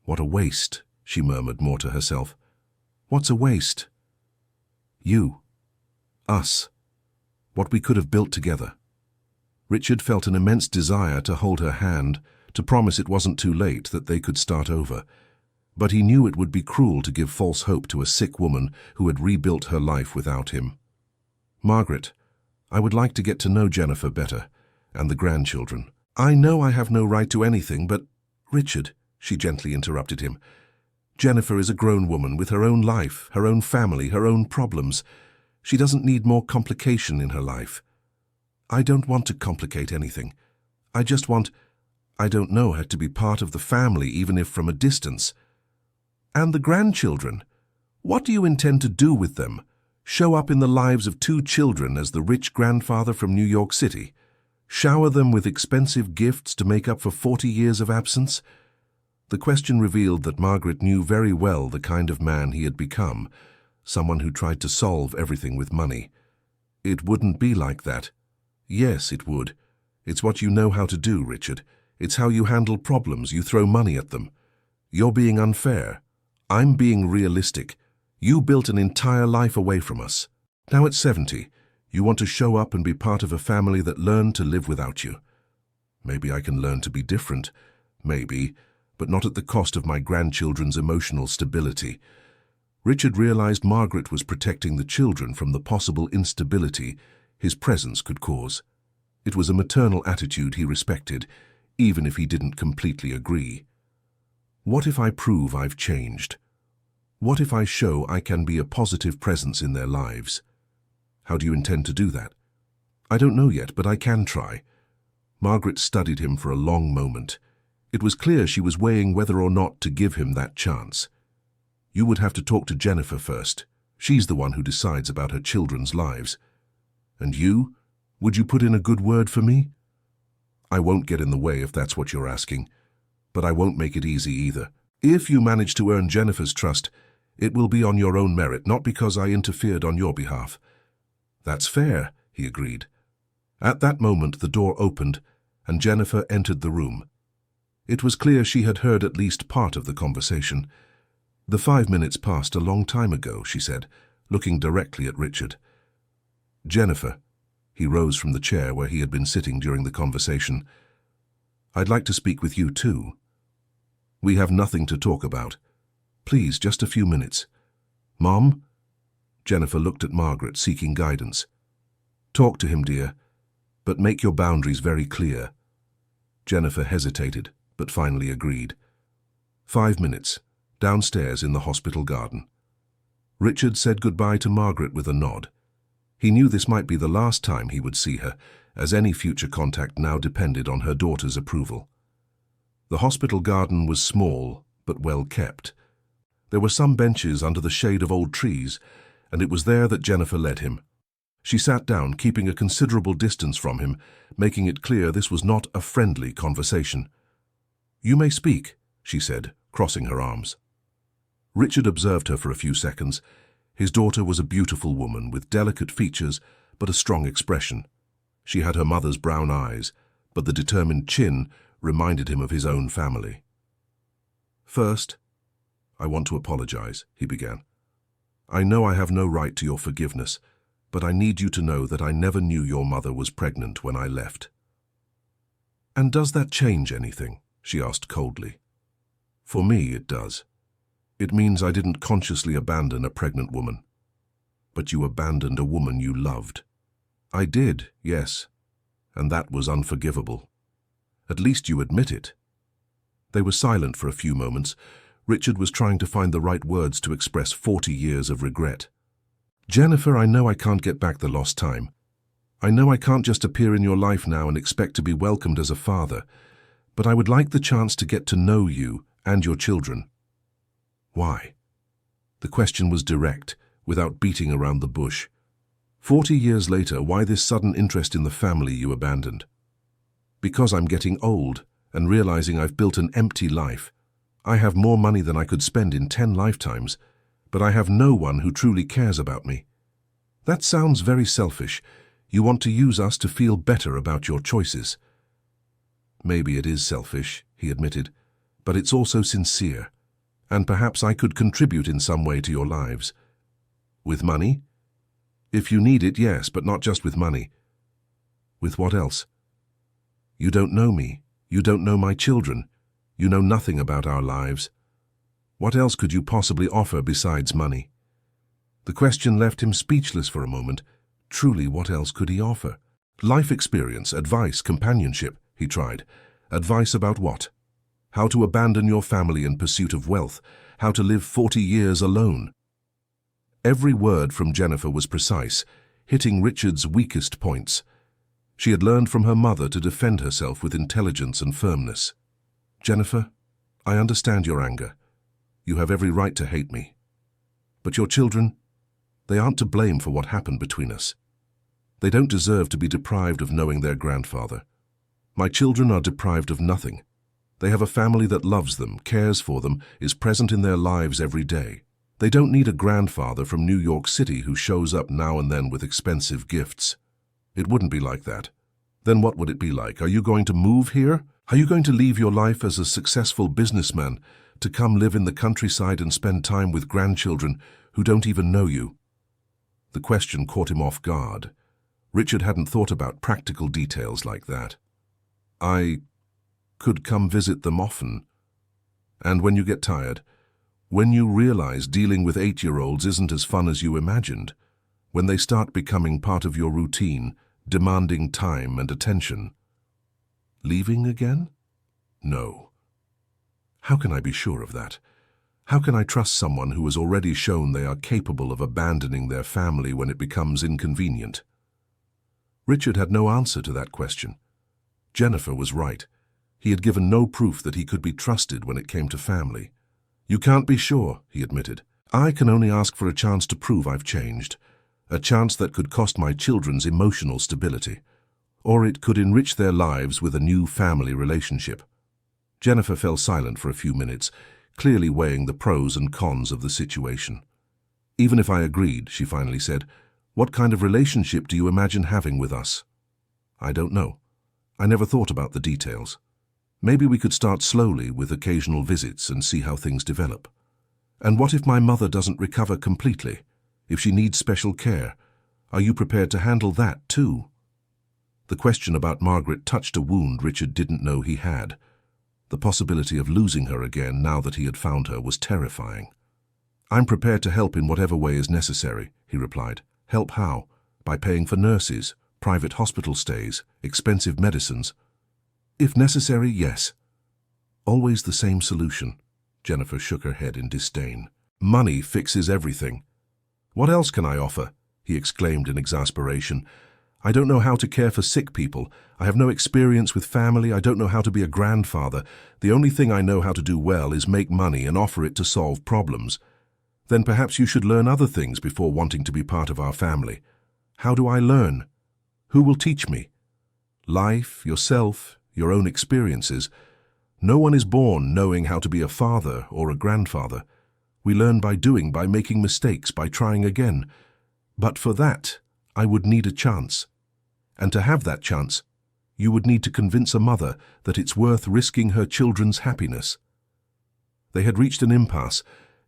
What a waste, she murmured more to herself. What's a waste? You. Us. What we could have built together. Richard felt an immense desire to hold her hand, to promise it wasn't too late, that they could start over. But he knew it would be cruel to give false hope to a sick woman who had rebuilt her life without him. Margaret, I would like to get to know Jennifer better, and the grandchildren. I know I have no right to anything, but... Richard, she gently interrupted him. Jennifer is a grown woman with her own life, her own family, her own problems. She doesn't need more complication in her life. I don't want to complicate anything. I just want, I don't know, her to be part of the family, even if from a distance. And the grandchildren? What do you intend to do with them? Show up in the lives of 2 children as the rich grandfather from New York City? Shower them with expensive gifts to make up for 40 years of absence? The question revealed that Margaret knew very well the kind of man he had become, someone who tried to solve everything with money. It wouldn't be like that. Yes, it would. It's what you know how to do, Richard. It's how you handle problems. You throw money at them. You're being unfair. I'm being realistic. You built an entire life away from us. Now at 70, you want to show up and be part of a family that learned to live without you. Maybe I can learn to be different. Maybe, but not at the cost of my grandchildren's emotional stability. Richard realized Margaret was protecting the children from the possible instability his presence could cause. It was a maternal attitude he respected, even if he didn't completely agree. What if I prove I've changed? What if I show I can be a positive presence in their lives? How do you intend to do that? I don't know yet, but I can try. Margaret studied him for a long moment. It was clear she was weighing whether or not to give him that chance. You would have to talk to Jennifer first. She's the one who decides about her children's lives. And you? Would you put in a good word for me? I won't get in the way if that's what you're asking, but I won't make it easy either. If you manage to earn Jennifer's trust, it will be on your own merit, not because I interfered on your behalf. That's fair, he agreed. At that moment, the door opened, and Jennifer entered the room. It was clear she had heard at least part of the conversation. The 5 minutes passed a long time ago, she said, looking directly at Richard. Jennifer, he rose from the chair where he had been sitting during the conversation. I'd like to speak with you too. We have nothing to talk about. Please, just a few minutes. Mom? Jennifer looked at Margaret, seeking guidance. Talk to him, dear, but make your boundaries very clear. Jennifer hesitated, but finally agreed. 5 minutes, downstairs in the hospital garden. Richard said goodbye to Margaret with a nod. He knew this might be the last time he would see her, as any future contact now depended on her daughter's approval. The hospital garden was small, but well kept. There were some benches under the shade of old trees, and it was there that Jennifer led him. She sat down, keeping a considerable distance from him, making it clear this was not a friendly conversation. You may speak, she said, crossing her arms. Richard observed her for a few seconds. His daughter was a beautiful woman with delicate features but a strong expression. She had her mother's brown eyes, but the determined chin reminded him of his own family. First, I want to apologize, he began. I know I have no right to your forgiveness, but I need you to know that I never knew your mother was pregnant when I left. And does that change anything? She asked coldly. For me, it does. It means I didn't consciously abandon a pregnant woman. But you abandoned a woman you loved. I did, yes, and that was unforgivable. At least you admit it. They were silent for a few moments. Richard was trying to find the right words to express 40 years of regret. Jennifer, I know I can't get back the lost time. I know I can't just appear in your life now and expect to be welcomed as a father, but I would like the chance to get to know you and your children. Why? The question was direct, without beating around the bush. 40 years later, why this sudden interest in the family you abandoned? Because I'm getting old and realizing I've built an empty life. I have more money than I could spend in 10 lifetimes, but I have no one who truly cares about me. That sounds very selfish. You want to use us to feel better about your choices. Maybe it is selfish, he admitted, but it's also sincere. And perhaps I could contribute in some way to your lives. With money? If you need it, yes, but not just with money. With what else? You don't know me. You don't know my children. You know nothing about our lives. What else could you possibly offer besides money? The question left him speechless for a moment. Truly, what else could he offer? Life experience, advice, companionship, he tried. Advice about what? How to abandon your family in pursuit of wealth, how to live 40 years alone. Every word from Jennifer was precise, hitting Richard's weakest points. She had learned from her mother to defend herself with intelligence and firmness. Jennifer, I understand your anger. You have every right to hate me. But your children, they aren't to blame for what happened between us. They don't deserve to be deprived of knowing their grandfather. My children are deprived of nothing. They have a family that loves them, cares for them, is present in their lives every day. They don't need a grandfather from New York City who shows up now and then with expensive gifts. It wouldn't be like that. Then what would it be like? Are you going to move here? Are you going to leave your life as a successful businessman to come live in the countryside and spend time with grandchildren who don't even know you? The question caught him off guard. Richard hadn't thought about practical details like that. I could come visit them often. And when you get tired, when you realize dealing with 8-year-olds isn't as fun as you imagined, when they start becoming part of your routine, demanding time and attention. Leaving again? No. How can I be sure of that? How can I trust someone who has already shown they are capable of abandoning their family when it becomes inconvenient? Richard had no answer to that question. Jennifer was right. He had given no proof that he could be trusted when it came to family. You can't be sure, he admitted. I can only ask for a chance to prove I've changed. A chance that could cost my children's emotional stability. Or it could enrich their lives with a new family relationship. Jennifer fell silent for a few minutes, clearly weighing the pros and cons of the situation. Even if I agreed, she finally said, what kind of relationship do you imagine having with us? I don't know. I never thought about the details. Maybe we could start slowly with occasional visits and see how things develop. And what if my mother doesn't recover completely? If she needs special care, are you prepared to handle that too? The question about Margaret touched a wound Richard didn't know he had. The possibility of losing her again now that he had found her was terrifying. I'm prepared to help in whatever way is necessary, he replied. Help how? By paying for nurses, private hospital stays, expensive medicines. If necessary, yes. Always the same solution. Jennifer shook her head in disdain. Money fixes everything. What else can I offer? He exclaimed in exasperation. I don't know how to care for sick people. I have no experience with family. I don't know how to be a grandfather. The only thing I know how to do well is make money and offer it to solve problems. Then perhaps you should learn other things before wanting to be part of our family. How do I learn? Who will teach me? Life, yourself, your own experiences. No one is born knowing how to be a father or a grandfather. We learn by doing, by making mistakes, by trying again. But for that, I would need a chance. And to have that chance, you would need to convince a mother that it's worth risking her children's happiness. They had reached an impasse.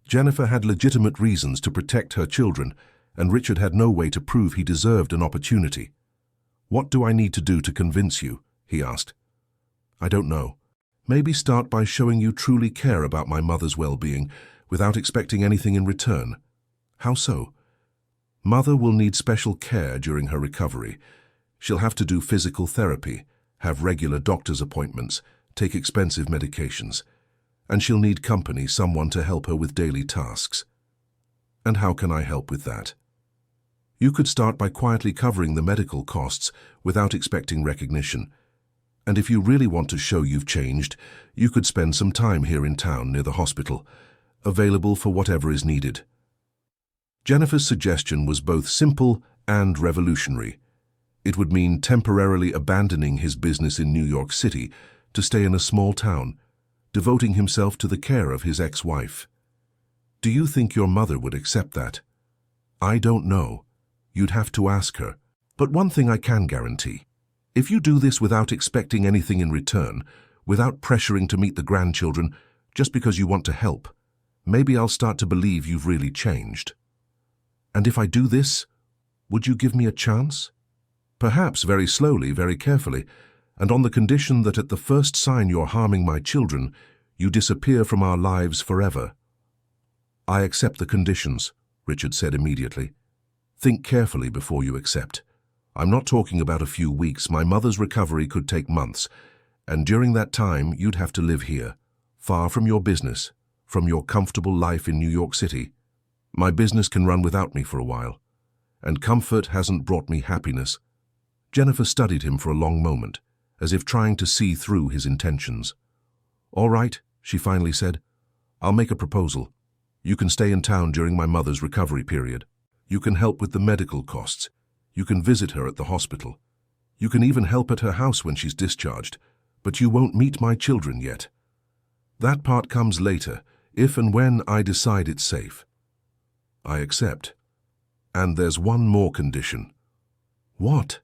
Jennifer had legitimate reasons to protect her children, and Richard had no way to prove he deserved an opportunity. What do I need to do to convince you? He asked. I don't know. Maybe start by showing you truly care about my mother's well-being without expecting anything in return. How so? Mother will need special care during her recovery. She'll have to do physical therapy, have regular doctor's appointments, take expensive medications. And she'll need company, someone to help her with daily tasks. And how can I help with that? You could start by quietly covering the medical costs without expecting recognition. And if you really want to show you've changed, you could spend some time here in town near the hospital, available for whatever is needed. Jennifer's suggestion was both simple and revolutionary. It would mean temporarily abandoning his business in New York City to stay in a small town, devoting himself to the care of his ex-wife. Do you think your mother would accept that? I don't know. You'd have to ask her. But one thing I can guarantee. If you do this without expecting anything in return, without pressuring to meet the grandchildren, just because you want to help, maybe I'll start to believe you've really changed. And if I do this, would you give me a chance? Perhaps very slowly, very carefully, and on the condition that at the first sign you're harming my children, you disappear from our lives forever. I accept the conditions, Richard said immediately. Think carefully before you accept. I'm not talking about a few weeks. My mother's recovery could take months, and during that time you'd have to live here, far from your business, from your comfortable life in New York City. My business can run without me for a while, and comfort hasn't brought me happiness. Jennifer studied him for a long moment, as if trying to see through his intentions. All right, she finally said. I'll make a proposal. You can stay in town during my mother's recovery period. You can help with the medical costs. You can visit her at the hospital. You can even help at her house when she's discharged, but you won't meet my children yet. That part comes later, if and when I decide it's safe. I accept. And there's one more condition. What?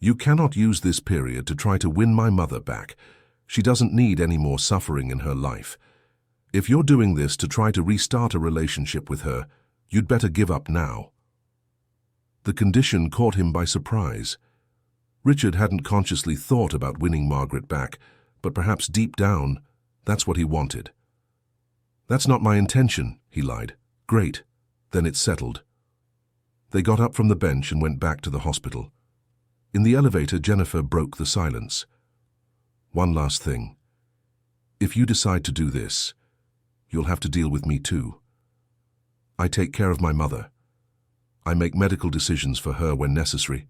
You cannot use this period to try to win my mother back. She doesn't need any more suffering in her life. If you're doing this to try to restart a relationship with her, you'd better give up now. The condition caught him by surprise. Richard hadn't consciously thought about winning Margaret back, but perhaps deep down, that's what he wanted. "That's not my intention," he lied. "Great. Then it's settled." They got up from the bench and went back to the hospital. In the elevator, Jennifer broke the silence. "One last thing. If you decide to do this, you'll have to deal with me too. I take care of my mother. I make medical decisions for her when necessary.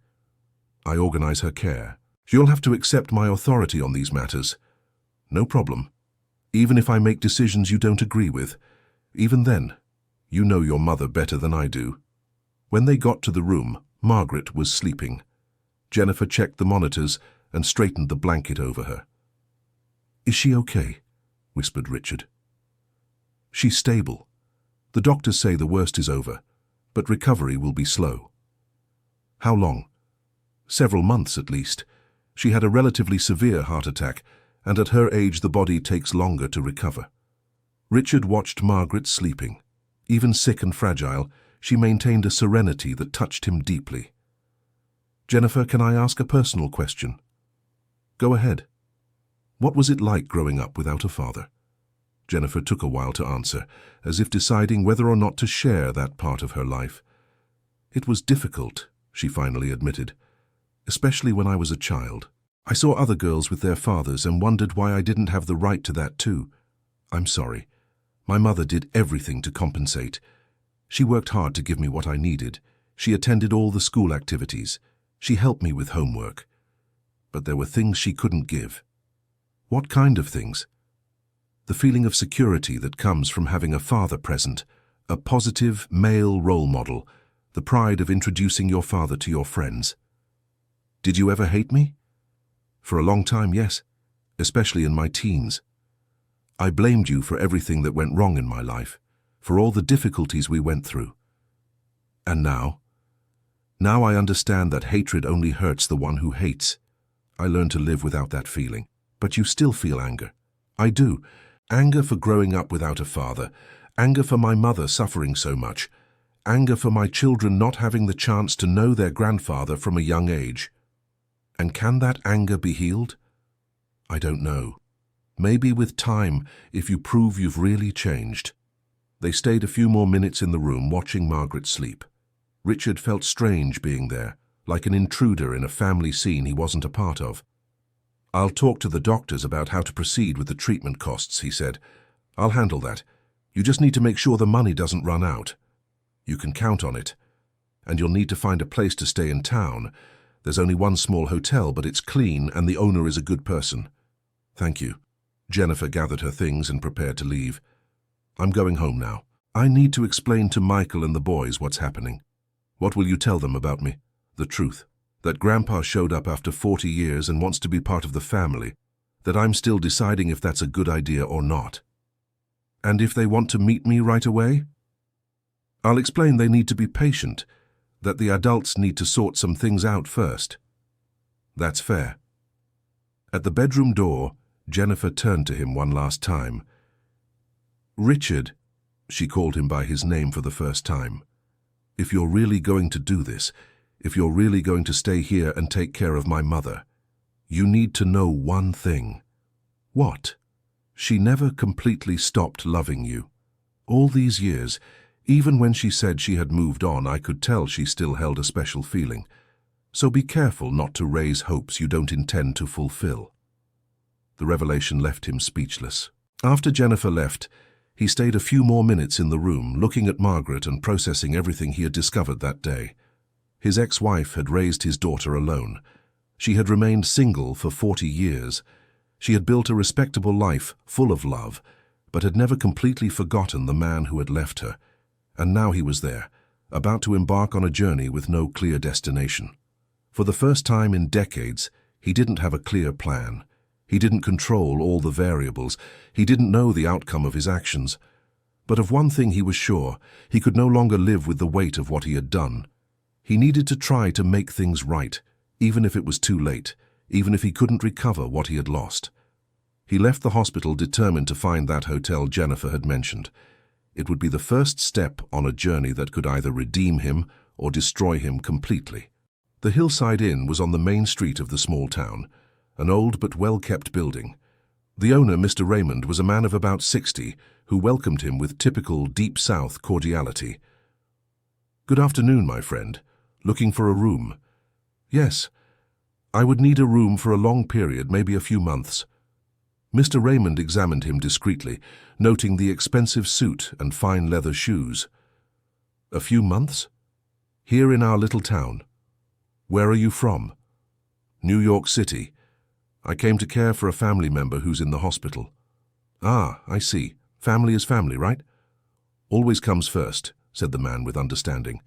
I organize her care. You'll have to accept my authority on these matters. No problem. Even if I make decisions you don't agree with, even then, you know your mother better than I do." When they got to the room, Margaret was sleeping. Jennifer checked the monitors and straightened the blanket over her. "Is she okay?" whispered Richard. "She's stable. The doctors say the worst is over, but recovery will be slow." "How long?" "Several months at least. She had a relatively severe heart attack, and at her age the body takes longer to recover." Richard watched Margaret sleeping. Even sick and fragile, she maintained a serenity that touched him deeply. "Jennifer, can I ask a personal question?" "Go ahead." "What was it like growing up without a father?" Jennifer took a while to answer, as if deciding whether or not to share that part of her life. "It was difficult," she finally admitted, "especially when I was a child. I saw other girls with their fathers and wondered why I didn't have the right to that too. I'm sorry. My mother did everything to compensate. She worked hard to give me what I needed. She attended all the school activities. She helped me with homework. But there were things she couldn't give." "What kind of things?" "The feeling of security that comes from having a father present, a positive male role model, the pride of introducing your father to your friends." "Did you ever hate me?" "For a long time, yes, especially in my teens. I blamed you for everything that went wrong in my life, for all the difficulties we went through. And now? Now I understand that hatred only hurts the one who hates. I learned to live without that feeling. But you still feel anger." "I do. Anger for growing up without a father, anger for my mother suffering so much, anger for my children not having the chance to know their grandfather from a young age. And can that anger be healed? I don't know. Maybe with time, if you prove you've really changed." They stayed a few more minutes in the room watching Margaret sleep. Richard felt strange being there, like an intruder in a family scene he wasn't a part of. "I'll talk to the doctors about how to proceed with the treatment costs," he said. "I'll handle that. You just need to make sure the money doesn't run out. You can count on it. And you'll need to find a place to stay in town. There's only one small hotel, but it's clean and the owner is a good person." "Thank you." Jennifer gathered her things and prepared to leave. "I'm going home now. I need to explain to Michael and the boys what's happening." "What will you tell them about me?" "The truth. That Grandpa showed up after 40 years and wants to be part of the family. That I'm still deciding if that's a good idea or not." "And if they want to meet me right away?" "I'll explain they need to be patient, that the adults need to sort some things out first." "That's fair." At the bedroom door, Jennifer turned to him one last time. "Richard," she called him by his name for the first time, "if you're really going to do this, if you're really going to stay here and take care of my mother, you need to know one thing." "What?" "She never completely stopped loving you. All these years, even when she said she had moved on, I could tell she still held a special feeling. So be careful not to raise hopes you don't intend to fulfill." The revelation left him speechless. After Jennifer left, he stayed a few more minutes in the room, looking at Margaret and processing everything he had discovered that day. His ex-wife had raised his daughter alone. She had remained single for 40 years. She had built a respectable life full of love, but had never completely forgotten the man who had left her. And now he was there, about to embark on a journey with no clear destination. For the first time in decades, he didn't have a clear plan. He didn't control all the variables. He didn't know the outcome of his actions. But of one thing he was sure: he could no longer live with the weight of what he had done. He needed to try to make things right, even if it was too late, even if he couldn't recover what he had lost. He left the hospital determined to find that hotel Jennifer had mentioned. It would be the first step on a journey that could either redeem him or destroy him completely. The Hillside Inn was on the main street of the small town, an old but well-kept building. The owner, Mr. Raymond, was a man of about 60 who welcomed him with typical Deep South cordiality. "Good afternoon, my friend. Looking for a room?" "Yes. I would need a room for a long period, maybe a few months." Mr. Raymond examined him discreetly, noting the expensive suit and fine leather shoes. "A few months? Here in our little town. Where are you from?" "New York City. I came to care for a family member who's in the hospital." "Ah, I see. Family is family, right?" "Always comes first," said the man with understanding.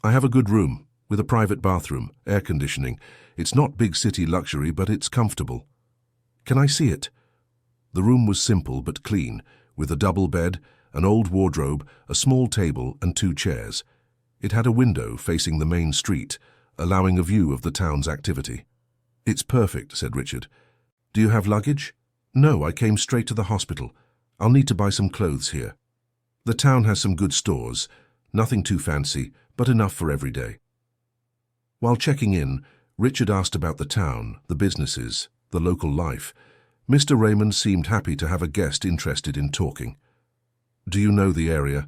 "I have a good room, with a private bathroom, air conditioning. It's not big city luxury, but it's comfortable." "Can I see it?" The room was simple but clean, with a double bed, an old wardrobe, a small table and 2 chairs. It had a window facing the main street, allowing a view of the town's activity. "It's perfect," said Richard. "Do you have luggage?" "No, I came straight to the hospital. I'll need to buy some clothes here." The town has some good stores, nothing too fancy, but enough for every day. While checking in, Richard asked about the town, the businesses, the local life. Mr. Raymond seemed happy to have a guest interested in talking. "Do you know the area?"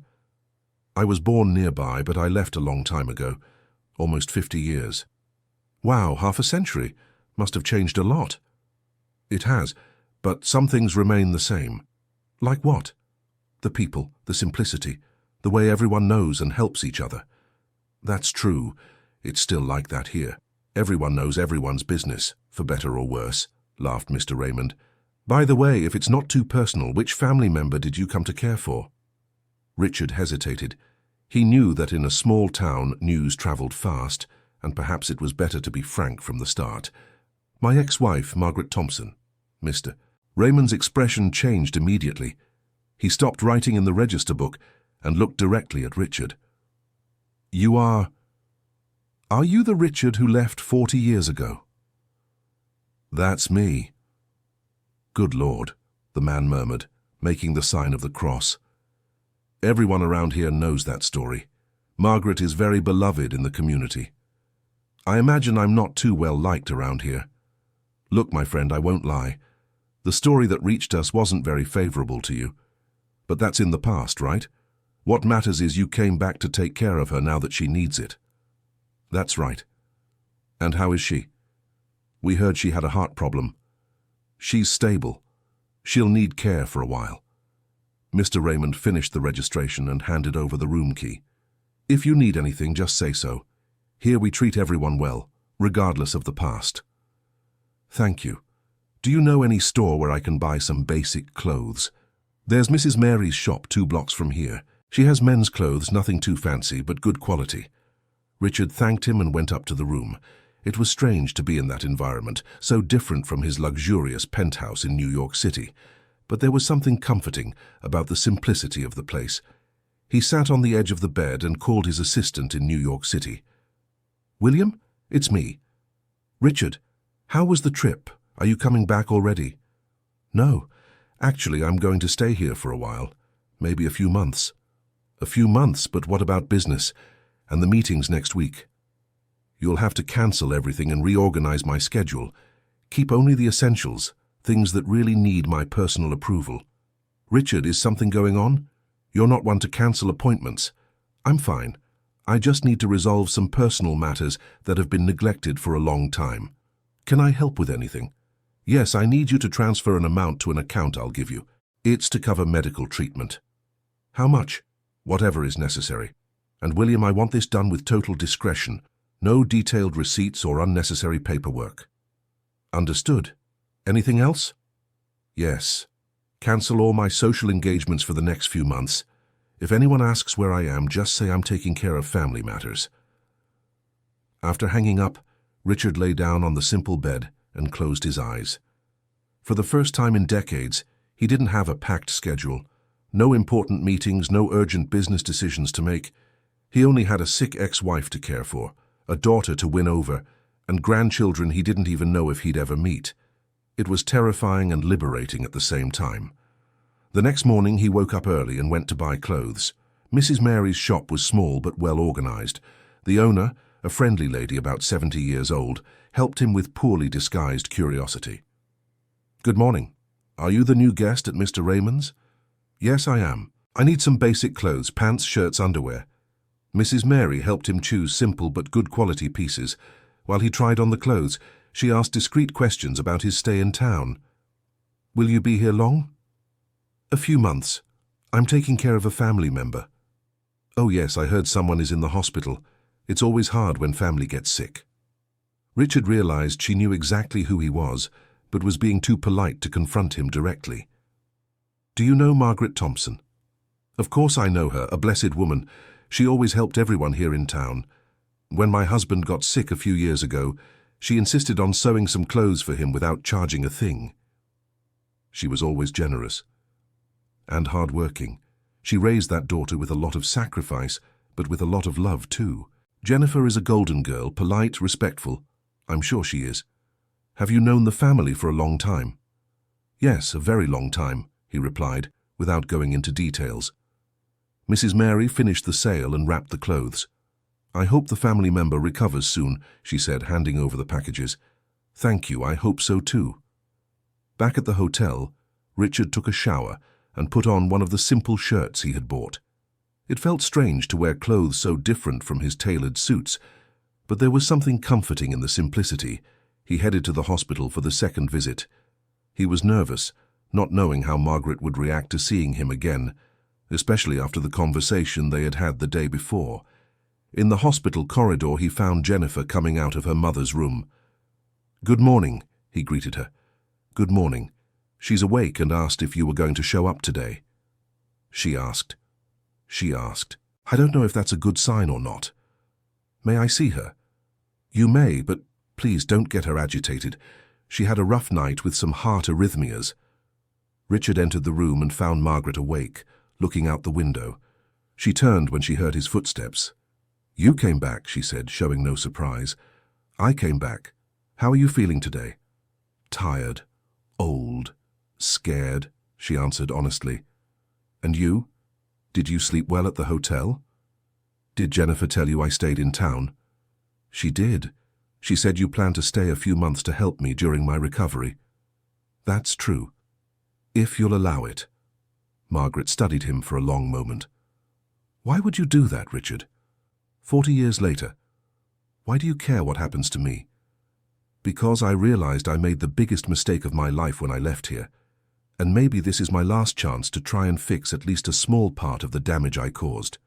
"I was born nearby, but I left a long time ago, almost 50 years. "Wow, half a century. Must have changed a lot." "It has, but some things remain the same." "Like what?" "The people, the simplicity, the way everyone knows and helps each other." "That's true. It's still like that here. Everyone knows everyone's business, for better or worse," laughed Mr. Raymond. "By the way, if it's not too personal, which family member did you come to care for?" Richard hesitated. He knew that in a small town news traveled fast, and perhaps it was better to be frank from the start. "My ex-wife, Margaret Thompson, Mr." Raymond's expression changed immediately. He stopped writing in the register book and looked directly at Richard. "You are you the Richard who left 40 years ago?" "That's me." "Good Lord," the man murmured, making the sign of the cross. "Everyone around here knows that story. Margaret is very beloved in the community. I imagine I'm not too well liked around here. Look, my friend, I won't lie. The story that reached us wasn't very favorable to you. But that's in the past, right? What matters is you came back to take care of her now that she needs it." "That's right." "And how is she?" "We heard she had a heart problem." "She's stable. She'll need care for a while." Mr. Raymond finished the registration and handed over the room key. "If you need anything, just say so. Here we treat everyone well, regardless of the past." "Thank you. Do you know any store where I can buy some basic clothes?" "There's Mrs. Mary's shop 2 blocks from here. She has men's clothes, nothing too fancy, but good quality." Richard thanked him and went up to the room. It was strange to be in that environment, so different from his luxurious penthouse in New York City. But there was something comforting about the simplicity of the place. He sat on the edge of the bed and called his assistant in New York City. "William, it's me." "Richard, how was the trip? Are you coming back already?" "No. Actually, I'm going to stay here for a while. Maybe a few months." "A few months, but what about business? And the meetings next week?" "You'll have to cancel everything and reorganize my schedule. Keep only the essentials, things that really need my personal approval." "Richard, is something going on? You're not one to cancel appointments." "I'm fine. I just need to resolve some personal matters that have been neglected for a long time." "Can I help with anything?" "Yes, I need you to transfer an amount to an account I'll give you. It's to cover medical treatment." "How much?" "Whatever is necessary. And William, I want this done with total discretion. No detailed receipts or unnecessary paperwork." "Understood. Anything else?" "Yes. Cancel all my social engagements for the next few months. If anyone asks where I am, just say I'm taking care of family matters." After hanging up, Richard lay down on the simple bed and closed his eyes. For the first time in decades, he didn't have a packed schedule. No important meetings, no urgent business decisions to make. He only had a sick ex-wife to care for, a daughter to win over, and grandchildren he didn't even know if he'd ever meet. It was terrifying and liberating at the same time. The next morning he woke up early and went to buy clothes. Mrs. Mary's shop was small but well organized. The owner, a friendly lady about 70 years old, helped him with poorly disguised curiosity. "Good morning." Are you the new guest at Mr. Raymond's? Yes, I am. I need some basic clothes, pants, shirts, underwear. Mrs. Mary helped him choose simple but good quality pieces. While he tried on the clothes, she asked discreet questions about his stay in town. Will you be here long? A few months. I'm taking care of a family member. Oh yes, I heard someone is in the hospital. It's always hard when family gets sick. Richard realized she knew exactly who he was, but was being too polite to confront him directly. Do you know Margaret Thompson? Of course I know her, a blessed woman. She always helped everyone here in town. When my husband got sick a few years ago, she insisted on sewing some clothes for him without charging a thing. She was always generous and hard-working. She raised that daughter with a lot of sacrifice, but with a lot of love too. Jennifer is a golden girl, polite, respectful. I'm sure she is. Have you known the family for a long time? Yes, a very long time, he replied, without going into details. Mrs. Mary finished the sale and wrapped the clothes. I hope the family member recovers soon, she said, handing over the packages. Thank you, I hope so too. Back at the hotel, Richard took a shower and put on one of the simple shirts he had bought. It felt strange to wear clothes so different from his tailored suits, but there was something comforting in the simplicity. He headed to the hospital for the second visit. He was nervous, not knowing how Margaret would react to seeing him again, especially after the conversation they had had the day before. In the hospital corridor, he found Jennifer coming out of her mother's room. Good morning, he greeted her. Good morning. She's awake and asked if you were going to show up today. She asked. I don't know if that's a good sign or not. May I see her? You may, but please don't get her agitated. She had a rough night with some heart arrhythmias. Richard entered the room and found Margaret awake, looking out the window. She turned when she heard his footsteps. You came back, she said, showing no surprise. I came back. How are you feeling today? Tired, old, scared, she answered honestly. And you? Did you sleep well at the hotel? Did Jennifer tell you I stayed in town? She did. She said you plan to stay a few months to help me during my recovery. That's true. If you'll allow it. Margaret studied him for a long moment. Why would you do that, Richard? 40 years later. Why do you care what happens to me? Because I realized I made the biggest mistake of my life when I left here, and maybe this is my last chance to try and fix at least a small part of the damage I caused.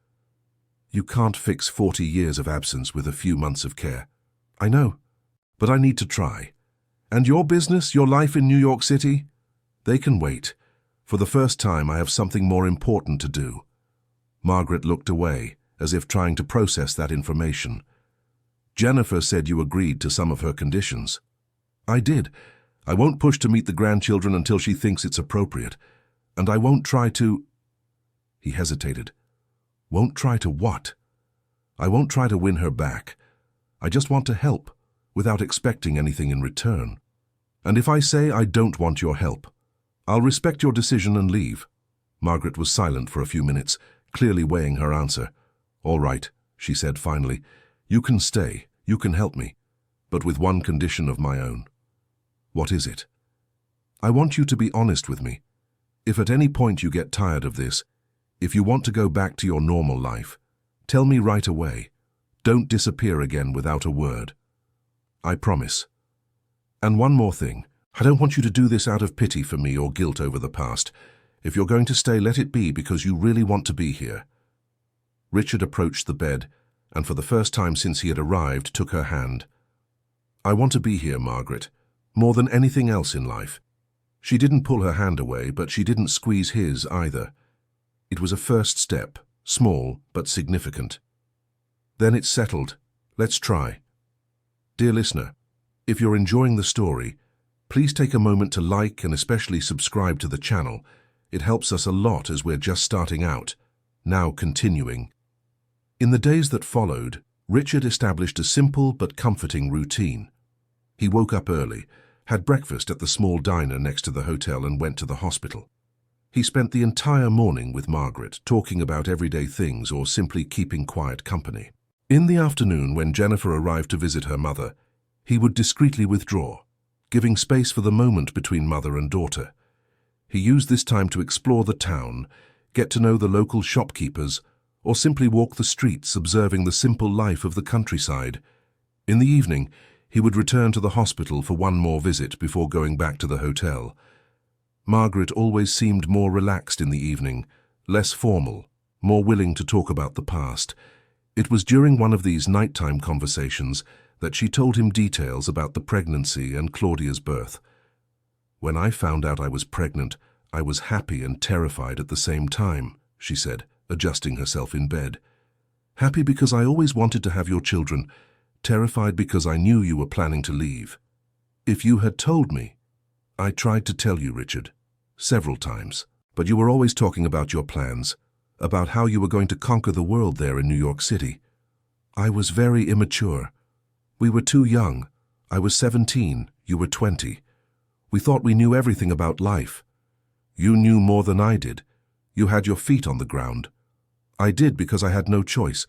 You can't fix 40 years of absence with a few months of care. I know, but I need to try. And your business, your life in New York City? They can wait. For the first time, I have something more important to do. Margaret looked away, as if trying to process that information. Jennifer said you agreed to some of her conditions. I did. I won't push to meet the grandchildren until she thinks it's appropriate. And I won't try to... He hesitated. Won't try to what? I won't try to win her back. I just want to help, without expecting anything in return. And if I say I don't want your help, I'll respect your decision and leave. Margaret was silent for a few minutes, clearly weighing her answer. All right, she said finally. You can stay, you can help me, but with one condition of my own. What is it? I want you to be honest with me. If at any point you get tired of this, if you want to go back to your normal life, tell me right away. Don't disappear again without a word. I promise. And one more thing. I don't want you to do this out of pity for me or guilt over the past. If you're going to stay, let it be because you really want to be here. Richard approached the bed, and for the first time since he had arrived, took her hand. I want to be here, Margaret, more than anything else in life. She didn't pull her hand away, but she didn't squeeze his either. It was a first step, small but significant. Then it's settled. Let's try. Dear listener, if you're enjoying the story, please take a moment to like and especially subscribe to the channel. It helps us a lot as we're just starting out. Now continuing. In the days that followed, Richard established a simple but comforting routine. He woke up early, had breakfast at the small diner next to the hotel and went to the hospital. He spent the entire morning with Margaret, talking about everyday things or simply keeping quiet company. In the afternoon, when Jennifer arrived to visit her mother, he would discreetly withdraw, giving space for the moment between mother and daughter. He used this time to explore the town, get to know the local shopkeepers, or simply walk the streets observing the simple life of the countryside. In the evening, he would return to the hospital for one more visit before going back to the hotel. Margaret always seemed more relaxed in the evening, less formal, more willing to talk about the past. It was during one of these nighttime conversations that she told him details about the pregnancy and Claudia's birth. "When I found out I was pregnant, I was happy and terrified at the same time," she said, adjusting herself in bed. "Happy because I always wanted to have your children, terrified because I knew you were planning to leave. If you had told me—" "I tried to tell you, Richard, several times, but you were always talking about your plans, about how you were going to conquer the world there in New York City. I was very immature. We were too young. I was 17, you were 20. We thought we knew everything about life. You knew more than I did. You had your feet on the ground. I did because I had no choice.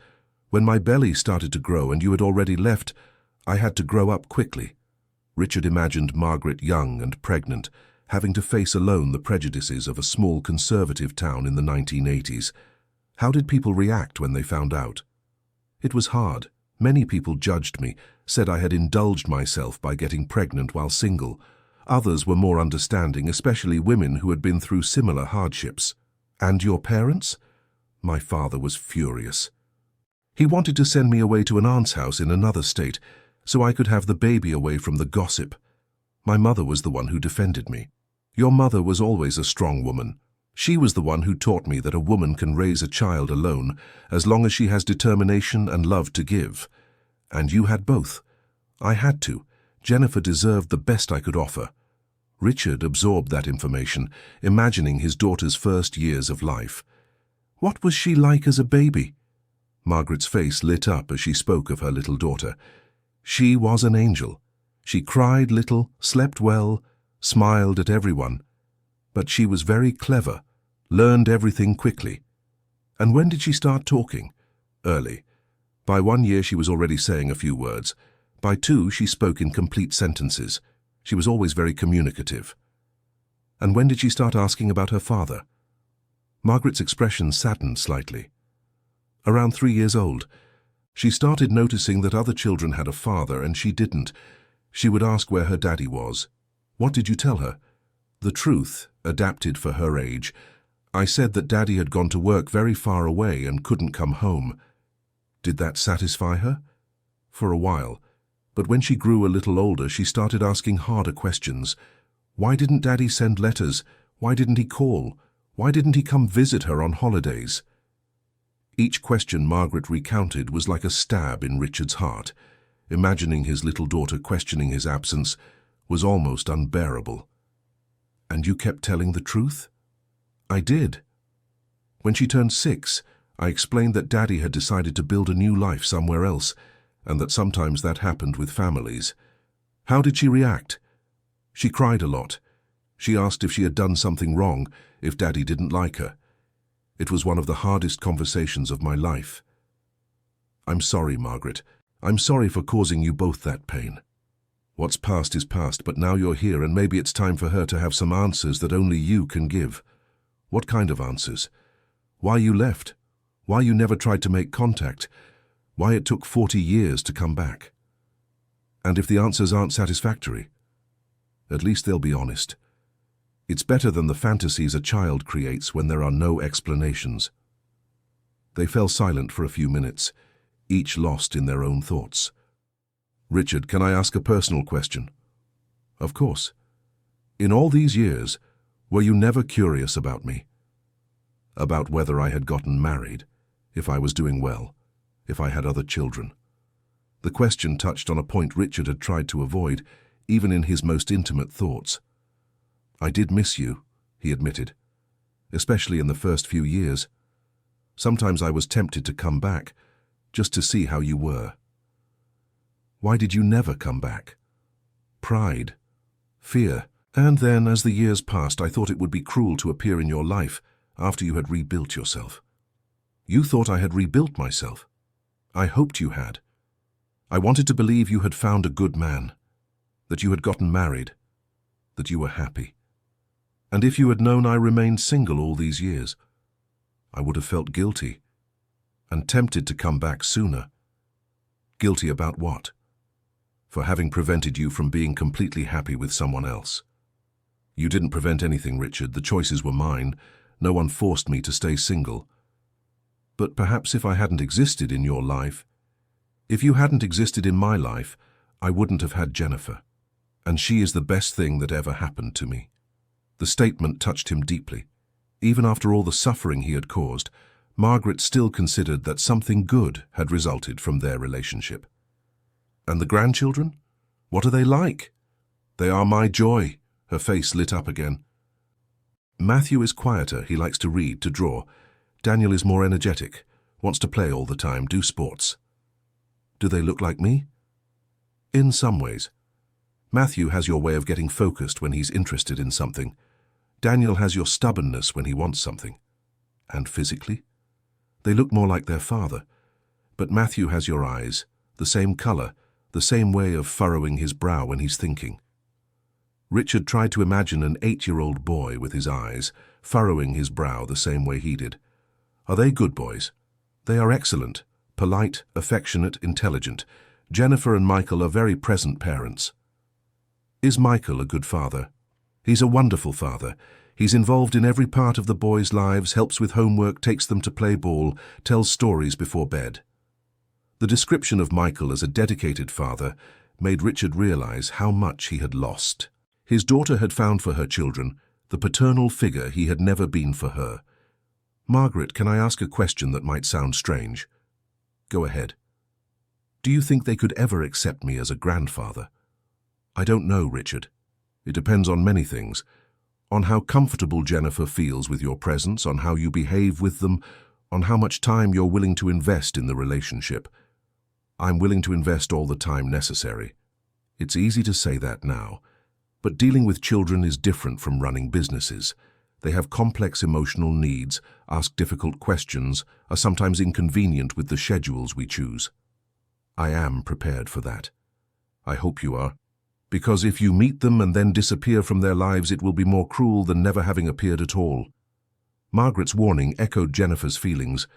When my belly started to grow and you had already left, I had to grow up quickly." Richard imagined Margaret young and pregnant, having to face alone the prejudices of a small conservative town in the 1980s. How did people react when they found out? "It was hard. Many people judged me, said I had indulged myself by getting pregnant while single. Others were more understanding, especially women who had been through similar hardships." "And your parents?" "My father was furious. He wanted to send me away to an aunt's house in another state, so I could have the baby away from the gossip. My mother was the one who defended me." "Your mother was always a strong woman. She was the one who taught me that a woman can raise a child alone as long as she has determination and love to give. And you had both. I had to. Jennifer deserved the best I could offer." Richard absorbed that information, imagining his daughter's first years of life. "What was she like as a baby?" Margaret's face lit up as she spoke of her little daughter. "She was an angel. She cried little, slept well, smiled at everyone. But she was very clever, learned everything quickly." "And when did she start talking?" "Early. By 1 year she was already saying a few words. By 2 she spoke in complete sentences. She was always very communicative." "And when did she start asking about her father?" Margaret's expression saddened slightly. "Around 3 years old. She started noticing that other children had a father and she didn't. She would ask where her daddy was." "What did you tell her?" "The truth, adapted for her age. I said that Daddy had gone to work very far away and couldn't come home." "Did that satisfy her?" "For a while. But when she grew a little older, she started asking harder questions. Why didn't Daddy send letters? Why didn't he call? Why didn't he come visit her on holidays?" Each question Margaret recounted was like a stab in Richard's heart. Imagining his little daughter questioning his absence was almost unbearable. "And you kept telling the truth?" "I did. When she turned 6, I explained that Daddy had decided to build a new life somewhere else, and that sometimes that happened with families." "How did she react?" "She cried a lot. She asked if she had done something wrong, if Daddy didn't like her. It was one of the hardest conversations of my life." "I'm sorry, Margaret. I'm sorry for causing you both that pain. What's past is past, but now you're here and maybe it's time for her to have some answers that only you can give." "What kind of answers?" "Why you left? Why you never tried to make contact? Why it took 40 years to come back? And if the answers aren't satisfactory, at least they'll be honest. It's better than the fantasies a child creates when there are no explanations." They fell silent for a few minutes, each lost in their own thoughts. "Richard, can I ask a personal question?" "Of course." "In all these years, were you never curious about me? About whether I had gotten married, if I was doing well, if I had other children?" The question touched on a point Richard had tried to avoid, even in his most intimate thoughts. "I did miss you," he admitted, "especially in the first few years. Sometimes I was tempted to come back, just to see how you were." "Why did you never come back?" "Pride. Fear. And then, as the years passed, I thought it would be cruel to appear in your life after you had rebuilt yourself." "You thought I had rebuilt myself?" "I hoped you had. I wanted to believe you had found a good man, that you had gotten married, that you were happy. And if you had known I remained single all these years, I would have felt guilty and tempted to come back sooner. Guilty about what? For having prevented you from being completely happy with someone else. You didn't prevent anything, Richard. The choices were mine. No one forced me to stay single. But perhaps if I hadn't existed in your life, if you hadn't existed in my life, I wouldn't have had Jennifer. And she is the best thing that ever happened to me. The statement touched him deeply. Even after all the suffering he had caused, Margaret still considered that something good had resulted from their relationship. And the grandchildren? What are they like? They are my joy. Her face lit up again. Matthew is quieter. He likes to read, to draw. Daniel is more energetic, wants to play all the time, do sports. Do they look like me? In some ways. Matthew has your way of getting focused when he's interested in something. Daniel has your stubbornness when he wants something. And physically? They look more like their father. But Matthew has your eyes, the same color, the same way of furrowing his brow when he's thinking. Richard tried to imagine an 8-year-old boy with his eyes, furrowing his brow the same way he did. Are they good boys? They are excellent, polite, affectionate, intelligent. Jennifer and Michael are very present parents. Is Michael a good father? He's a wonderful father. He's involved in every part of the boys' lives, helps with homework, takes them to play ball, tells stories before bed. The description of Michael as a dedicated father made Richard realize how much he had lost. His daughter had found for her children the paternal figure he had never been for her. Margaret, can I ask a question that might sound strange? Go ahead. Do you think they could ever accept me as a grandfather? I don't know, Richard. It depends on many things. On how comfortable Jennifer feels with your presence, on how you behave with them, on how much time you're willing to invest in the relationship. I'm willing to invest all the time necessary. It's easy to say that now, but dealing with children is different from running businesses. They have complex emotional needs, ask difficult questions, are sometimes inconvenient with the schedules we choose. I am prepared for that. I hope you are. Because if you meet them and then disappear from their lives, it will be more cruel than never having appeared at all. Margaret's warning echoed Jennifer's feelings.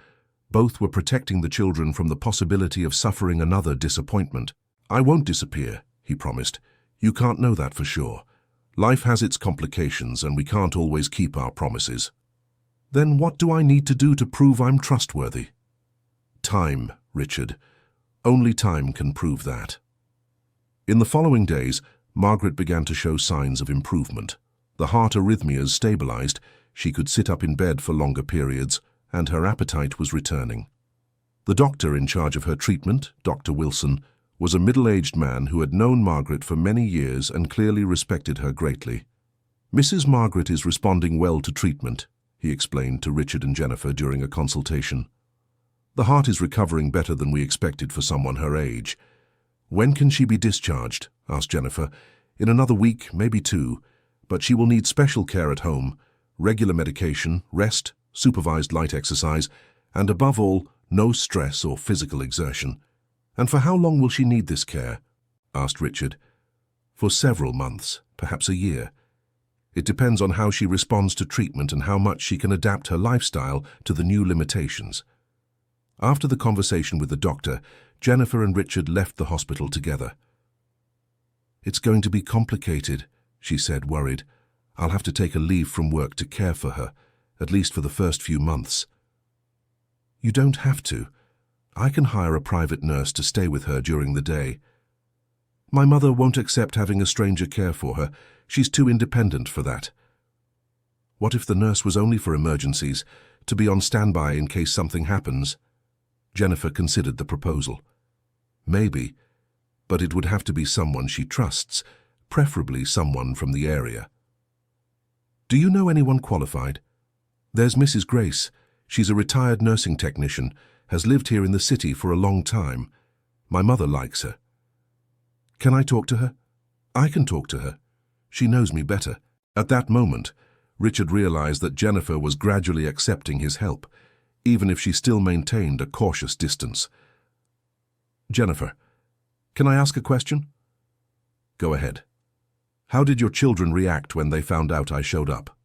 Both were protecting the children from the possibility of suffering another disappointment. I won't disappear, he promised. You can't know that for sure. Life has its complications and we can't always keep our promises. Then what do I need to do to prove I'm trustworthy? Time, Richard. Only time can prove that. In the following days, Margaret began to show signs of improvement. The heart arrhythmias stabilized, she could sit up in bed for longer periods, and her appetite was returning. The doctor in charge of her treatment, Dr. Wilson, was a middle-aged man who had known Margaret for many years and clearly respected her greatly. Mrs. Margaret is responding well to treatment, he explained to Richard and Jennifer during a consultation. The heart is recovering better than we expected for someone her age. When can she be discharged? Asked Jennifer. In another week, maybe 2, but she will need special care at home, regular medication, rest, supervised light exercise, and above all, no stress or physical exertion. And for how long will she need this care? Asked Richard. For several months, perhaps a year. It depends on how she responds to treatment and how much she can adapt her lifestyle to the new limitations. After the conversation with the doctor, Jennifer and Richard left the hospital together. It's going to be complicated, she said, worried. I'll have to take a leave from work to care for her, at least for the first few months. You don't have to. I can hire a private nurse to stay with her during the day. My mother won't accept having a stranger care for her. She's too independent for that. What if the nurse was only for emergencies, to be on standby in case something happens? Jennifer considered the proposal. Maybe, but it would have to be someone she trusts, preferably someone from the area. Do you know anyone qualified? There's Mrs. Grace. She's a retired nursing technician, has lived here in the city for a long time. My mother likes her. Can I talk to her? I can talk to her. She knows me better. At that moment, Richard realized that Jennifer was gradually accepting his help, even if she still maintained a cautious distance. Jennifer, can I ask a question? Go ahead. How did your children react when they found out I showed up?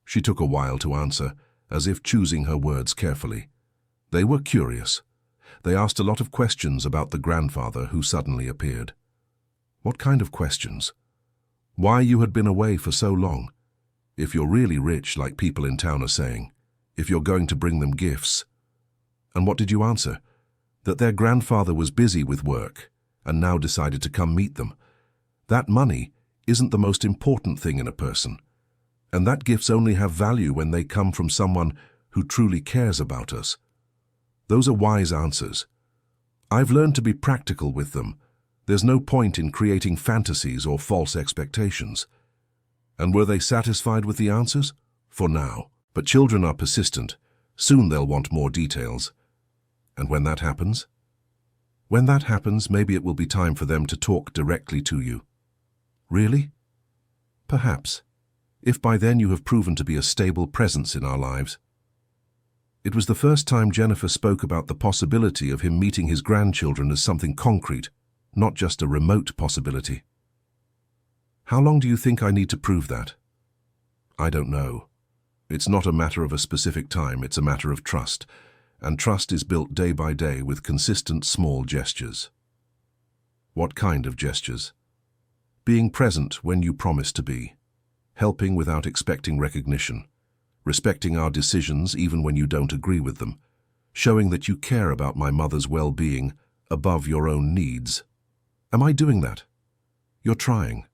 She took a while to answer, as if choosing her words carefully. They were curious. They asked a lot of questions about the grandfather who suddenly appeared. What kind of questions? Why you had been away for so long? If you're really rich, like people in town are saying. If you're going to bring them gifts. And what did you answer? That their grandfather was busy with work and now decided to come meet them. That money isn't the most important thing in a person. And that gifts only have value when they come from someone who truly cares about us. Those are wise answers. I've learned to be practical with them. There's no point in creating fantasies or false expectations. And were they satisfied with the answers? For now. But children are persistent. Soon they'll want more details. And when that happens? When that happens, maybe it will be time for them to talk directly to you. Really? Perhaps. If by then you have proven to be a stable presence in our lives. It was the first time Jennifer spoke about the possibility of him meeting his grandchildren as something concrete, not just a remote possibility. How long do you think I need to prove that? I don't know. It's not a matter of a specific time, it's a matter of trust. And trust is built day by day with consistent small gestures. What kind of gestures? Being present when you promise to be. Helping without expecting recognition. Respecting our decisions even when you don't agree with them. Showing that you care about my mother's well-being above your own needs. Am I doing that? You're trying.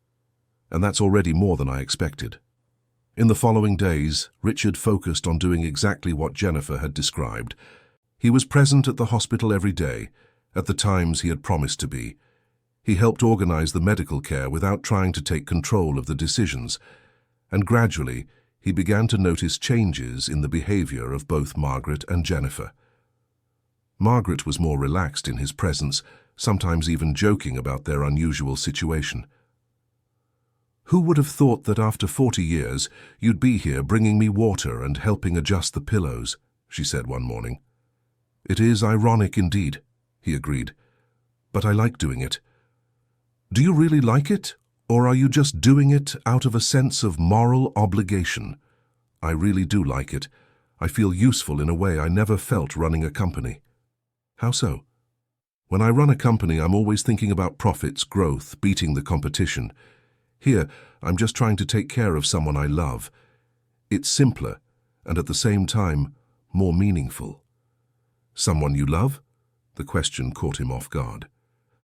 And that's already more than I expected. In the following days, Richard focused on doing exactly what Jennifer had described. He was present at the hospital every day, at the times he had promised to be. He helped organize the medical care without trying to take control of the decisions, and gradually he began to notice changes in the behavior of both Margaret and Jennifer. Margaret was more relaxed in his presence, sometimes even joking about their unusual situation. "Who would have thought that after 40 years you'd be here bringing me water and helping adjust the pillows?" she said one morning. "It is ironic indeed," he agreed, "but I like doing it." "Do you really like it, or are you just doing it out of a sense of moral obligation?" "I really do like it. I feel useful in a way I never felt running a company." "How so?" "When I run a company, I'm always thinking about profits, growth, beating the competition. Here, I'm just trying to take care of someone I love. It's simpler, and at the same time, more meaningful." "Someone you love?" The question caught him off guard.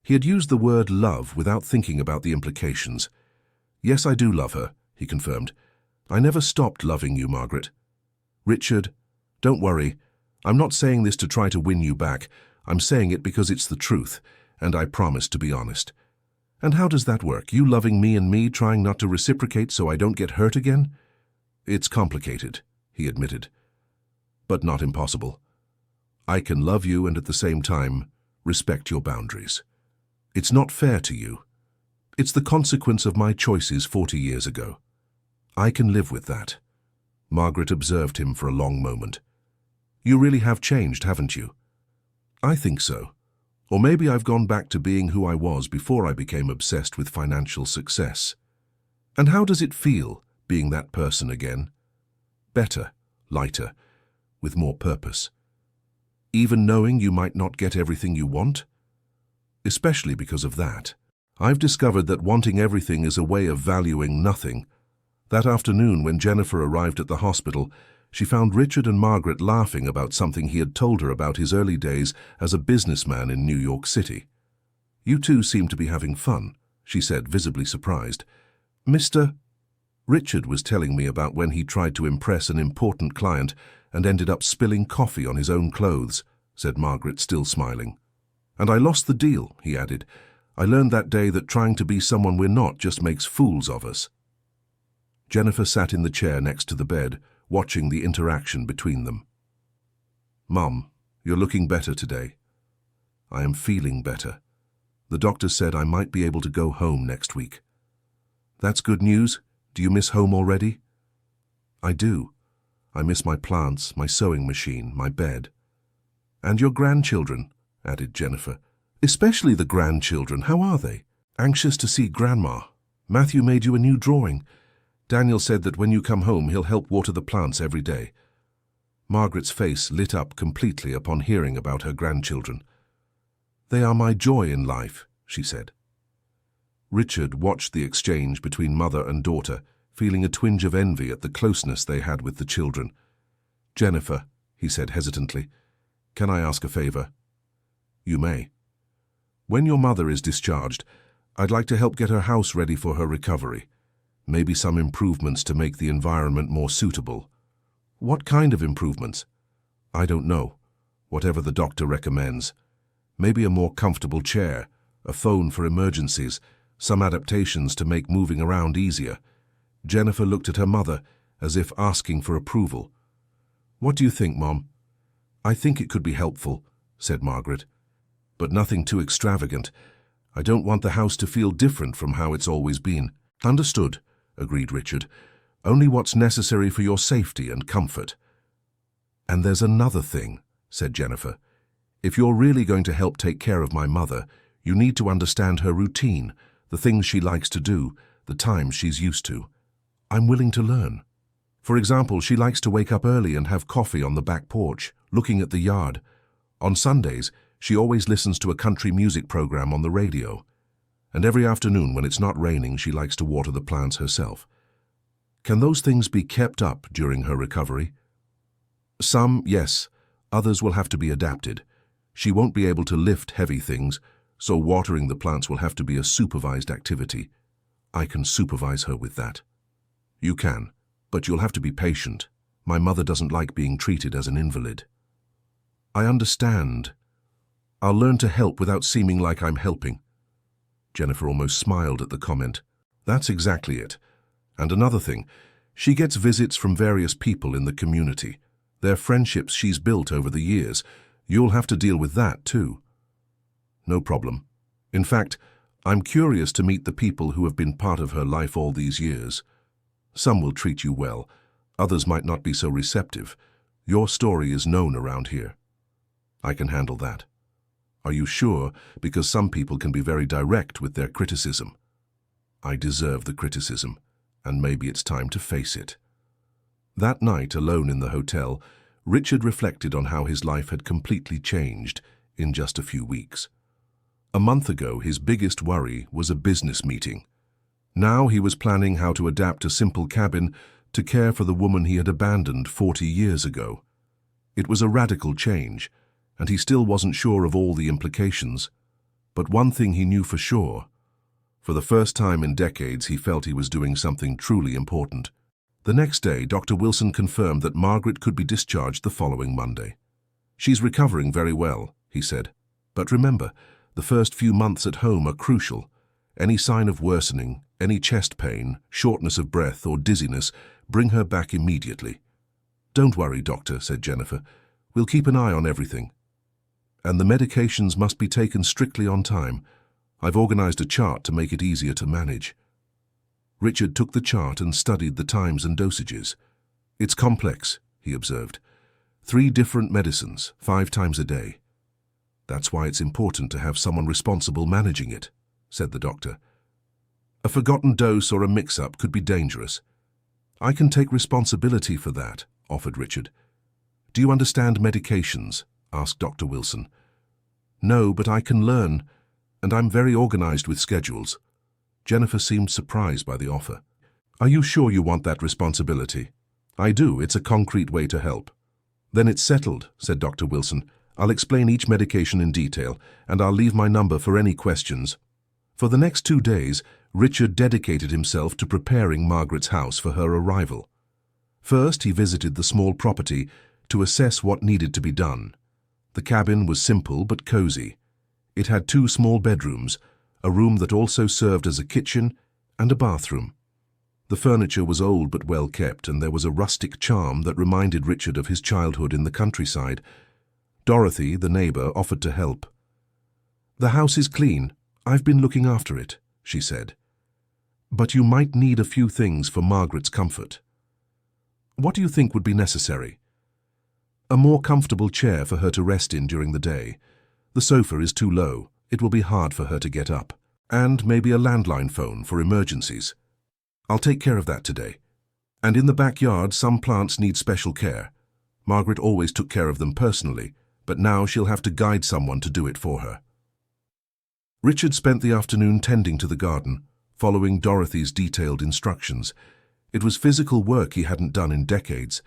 He had used the word love without thinking about the implications. "Yes, I do love her," he confirmed. "I never stopped loving you, Margaret." "Richard, don't worry. I'm not saying this to try to win you back. I'm saying it because it's the truth, and I promise to be honest." "And how does that work? You loving me and me trying not to reciprocate so I don't get hurt again?" "It's complicated," he admitted, "but not impossible. I can love you and at the same time respect your boundaries. It's not fair to you. It's the consequence of my choices 40 years ago. I can live with that." Margaret observed him for a long moment. "You really have changed, haven't you?" "I think so. Or maybe I've gone back to being who I was before I became obsessed with financial success." "And how does it feel, being that person again?" "Better, lighter, with more purpose." "Even knowing you might not get everything you want?" "Especially because of that. I've discovered that wanting everything is a way of valuing nothing." That afternoon, when Jennifer arrived at the hospital, she found Richard and Margaret laughing about something he had told her about his early days as a businessman in New York City. "You two seem to be having fun," she said, visibly surprised. "Mr. Richard was telling me about when he tried to impress an important client and ended up spilling coffee on his own clothes," said Margaret, still smiling. "And I lost the deal," he added. "I learned that day that trying to be someone we're not just makes fools of us." Jennifer sat in the chair next to the bed, watching the interaction between them. "Mum, you're looking better today." "I am feeling better. The doctor said I might be able to go home next week." "That's good news. Do you miss home already?" "I do. I miss my plants, my sewing machine, my bed." "And your grandchildren," added Jennifer. "Especially the grandchildren. How are they?" "Anxious to see Grandma. Matthew made you a new drawing. Daniel said that when you come home he'll help water the plants every day. Margaret's face lit up completely upon hearing about her grandchildren. They are my joy in life, she said. Richard watched the exchange between mother and daughter, feeling a twinge of envy at the closeness they had with the children. Jennifer, he said hesitantly, can I ask a favor? You may. When your mother is discharged, I'd like to help get her house ready for her recovery. Maybe some improvements to make the environment more suitable. What kind of improvements? I don't know. Whatever the doctor recommends. Maybe a more comfortable chair, a phone for emergencies, some adaptations to make moving around easier. Jennifer looked at her mother as if asking for approval. What do you think, Mom? I think it could be helpful, said Margaret. But nothing too extravagant. I don't want the house to feel different from how it's always been. Understood, agreed Richard. Only what's necessary for your safety and comfort. And there's another thing, said Jennifer. If you're really going to help take care of my mother, you need to understand her routine, the things she likes to do, the times she's used to. I'm willing to learn. For example, she likes to wake up early and have coffee on the back porch, looking at the yard. On Sundays, she always listens to a country music program on the radio. And every afternoon when it's not raining, she likes to water the plants herself. Can those things be kept up during her recovery? Some, yes. Others will have to be adapted. She won't be able to lift heavy things, so watering the plants will have to be a supervised activity. I can supervise her with that. You can. But you'll have to be patient. My mother doesn't like being treated as an invalid. I understand. I'll learn to help without seeming like I'm helping. Jennifer almost smiled at the comment. That's exactly it. And another thing, she gets visits from various people in the community. They're friendships she's built over the years. You'll have to deal with that too. No problem. In fact, I'm curious to meet the people who have been part of her life all these years. Some will treat you well, others might not be so receptive. Your story is known around here. I can handle that. Are you sure? Because some people can be very direct with their criticism. I deserve the criticism, and maybe it's time to face it. That night, alone in the hotel, Richard reflected on how his life had completely changed in just a few weeks. A month ago, his biggest worry was a business meeting. Now he was planning how to adapt a simple cabin to care for the woman he had abandoned 40 years ago. It was a radical change, and he still wasn't sure of all the implications. But one thing he knew for sure. For the first time in decades, he felt he was doing something truly important. The next day, Dr. Wilson confirmed that Margaret could be discharged the following Monday. She's recovering very well, he said. But remember, the first few months at home are crucial. Any sign of worsening, any chest pain, shortness of breath, or dizziness, bring her back immediately. Don't worry, doctor, said Jennifer. We'll keep an eye on everything. And the medications must be taken strictly on time. I've organized a chart to make it easier to manage. Richard took the chart and studied the times and dosages. It's complex, he observed. 3 different medicines, 5 times a day. That's why it's important to have someone responsible managing it, said the doctor. A forgotten dose or a mix-up could be dangerous. I can take responsibility for that, offered Richard. Do you understand medications? Asked Dr. Wilson. No, but I can learn, and I'm very organized with schedules. Jennifer seemed surprised by the offer. Are you sure you want that responsibility? I do. It's a concrete way to help. Then it's settled, said Dr. Wilson. I'll explain each medication in detail, and I'll leave my number for any questions. For the next 2 days, Richard dedicated himself to preparing Margaret's house for her arrival. First, he visited the small property to assess what needed to be done. The cabin was simple but cozy. It had 2 small bedrooms, a room that also served as a kitchen, and a bathroom. The furniture was old but well kept, and there was a rustic charm that reminded Richard of his childhood in the countryside. Dorothy, the neighbor, offered to help. The house is clean. I've been looking after it, she said. But you might need a few things for Margaret's comfort. What do you think would be necessary? A more comfortable chair for her to rest in during the day. The sofa is too low. It will be hard for her to get up. And maybe a landline phone for emergencies. I'll take care of that today. And in the backyard, some plants need special care. Margaret always took care of them personally, but now she'll have to guide someone to do it for her. Richard spent the afternoon tending to the garden, following Dorothy's detailed instructions. It was physical work he hadn't done in decades,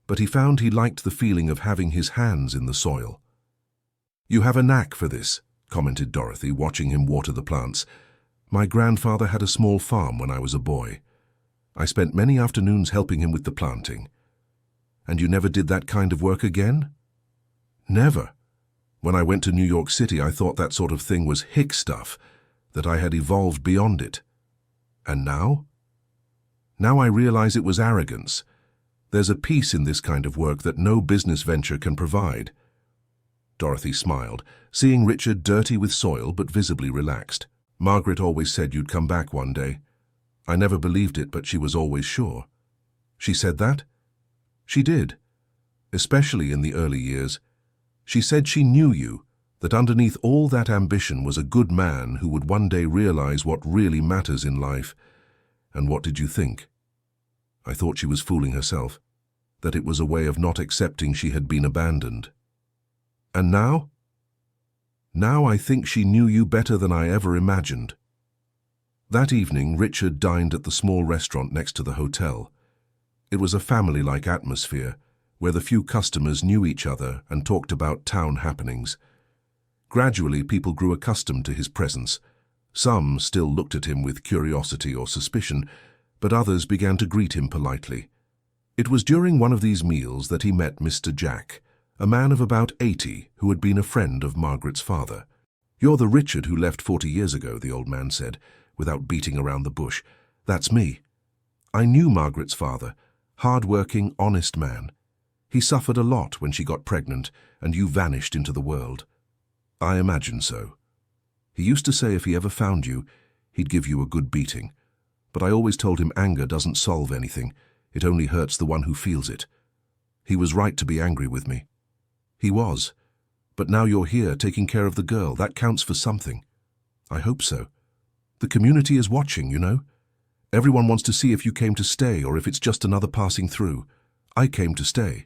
but he found he liked the feeling of having his hands in the soil. "You have a knack for this," commented Dorothy, watching him water the plants. "My grandfather had a small farm when I was a boy. I spent many afternoons helping him with the planting." "And you never did that kind of work again?" "Never. When I went to New York City, I thought that sort of thing was hick stuff, that I had evolved beyond it. And now? Now I realize it was arrogance. There's a peace in this kind of work that no business venture can provide." Dorothy smiled, seeing Richard dirty with soil but visibly relaxed. "Margaret always said you'd come back one day. I never believed it, but she was always sure." "She said that?" "She did, especially in the early years. She said she knew you, that underneath all that ambition was a good man who would one day realize what really matters in life. And what did you think?" "I thought she was fooling herself, that it was a way of not accepting she had been abandoned." "And now?" "Now I think she knew you better than I ever imagined." That evening, Richard dined at the small restaurant next to the hotel. It was a family-like atmosphere, where the few customers knew each other and talked about town happenings. Gradually, people grew accustomed to his presence. Some still looked at him with curiosity or suspicion, but others began to greet him politely. It was during one of these meals that he met Mr. Jack, a man of about 80 who had been a friend of Margaret's father. "You're the Richard who left 40 years ago," the old man said, without beating around the bush. "That's me. I knew Margaret's father, hard-working, honest man. He suffered a lot when she got pregnant, and you vanished into the world." "I imagine so. He used to say if he ever found you, he'd give you a good beating. But I always told him anger doesn't solve anything. It only hurts the one who feels it. He was right to be angry with me." "He was. But now you're here taking care of the girl. That counts for something." "I hope so. The community is watching, you know. Everyone wants to see if you came to stay or if it's just another passing through. I came to stay."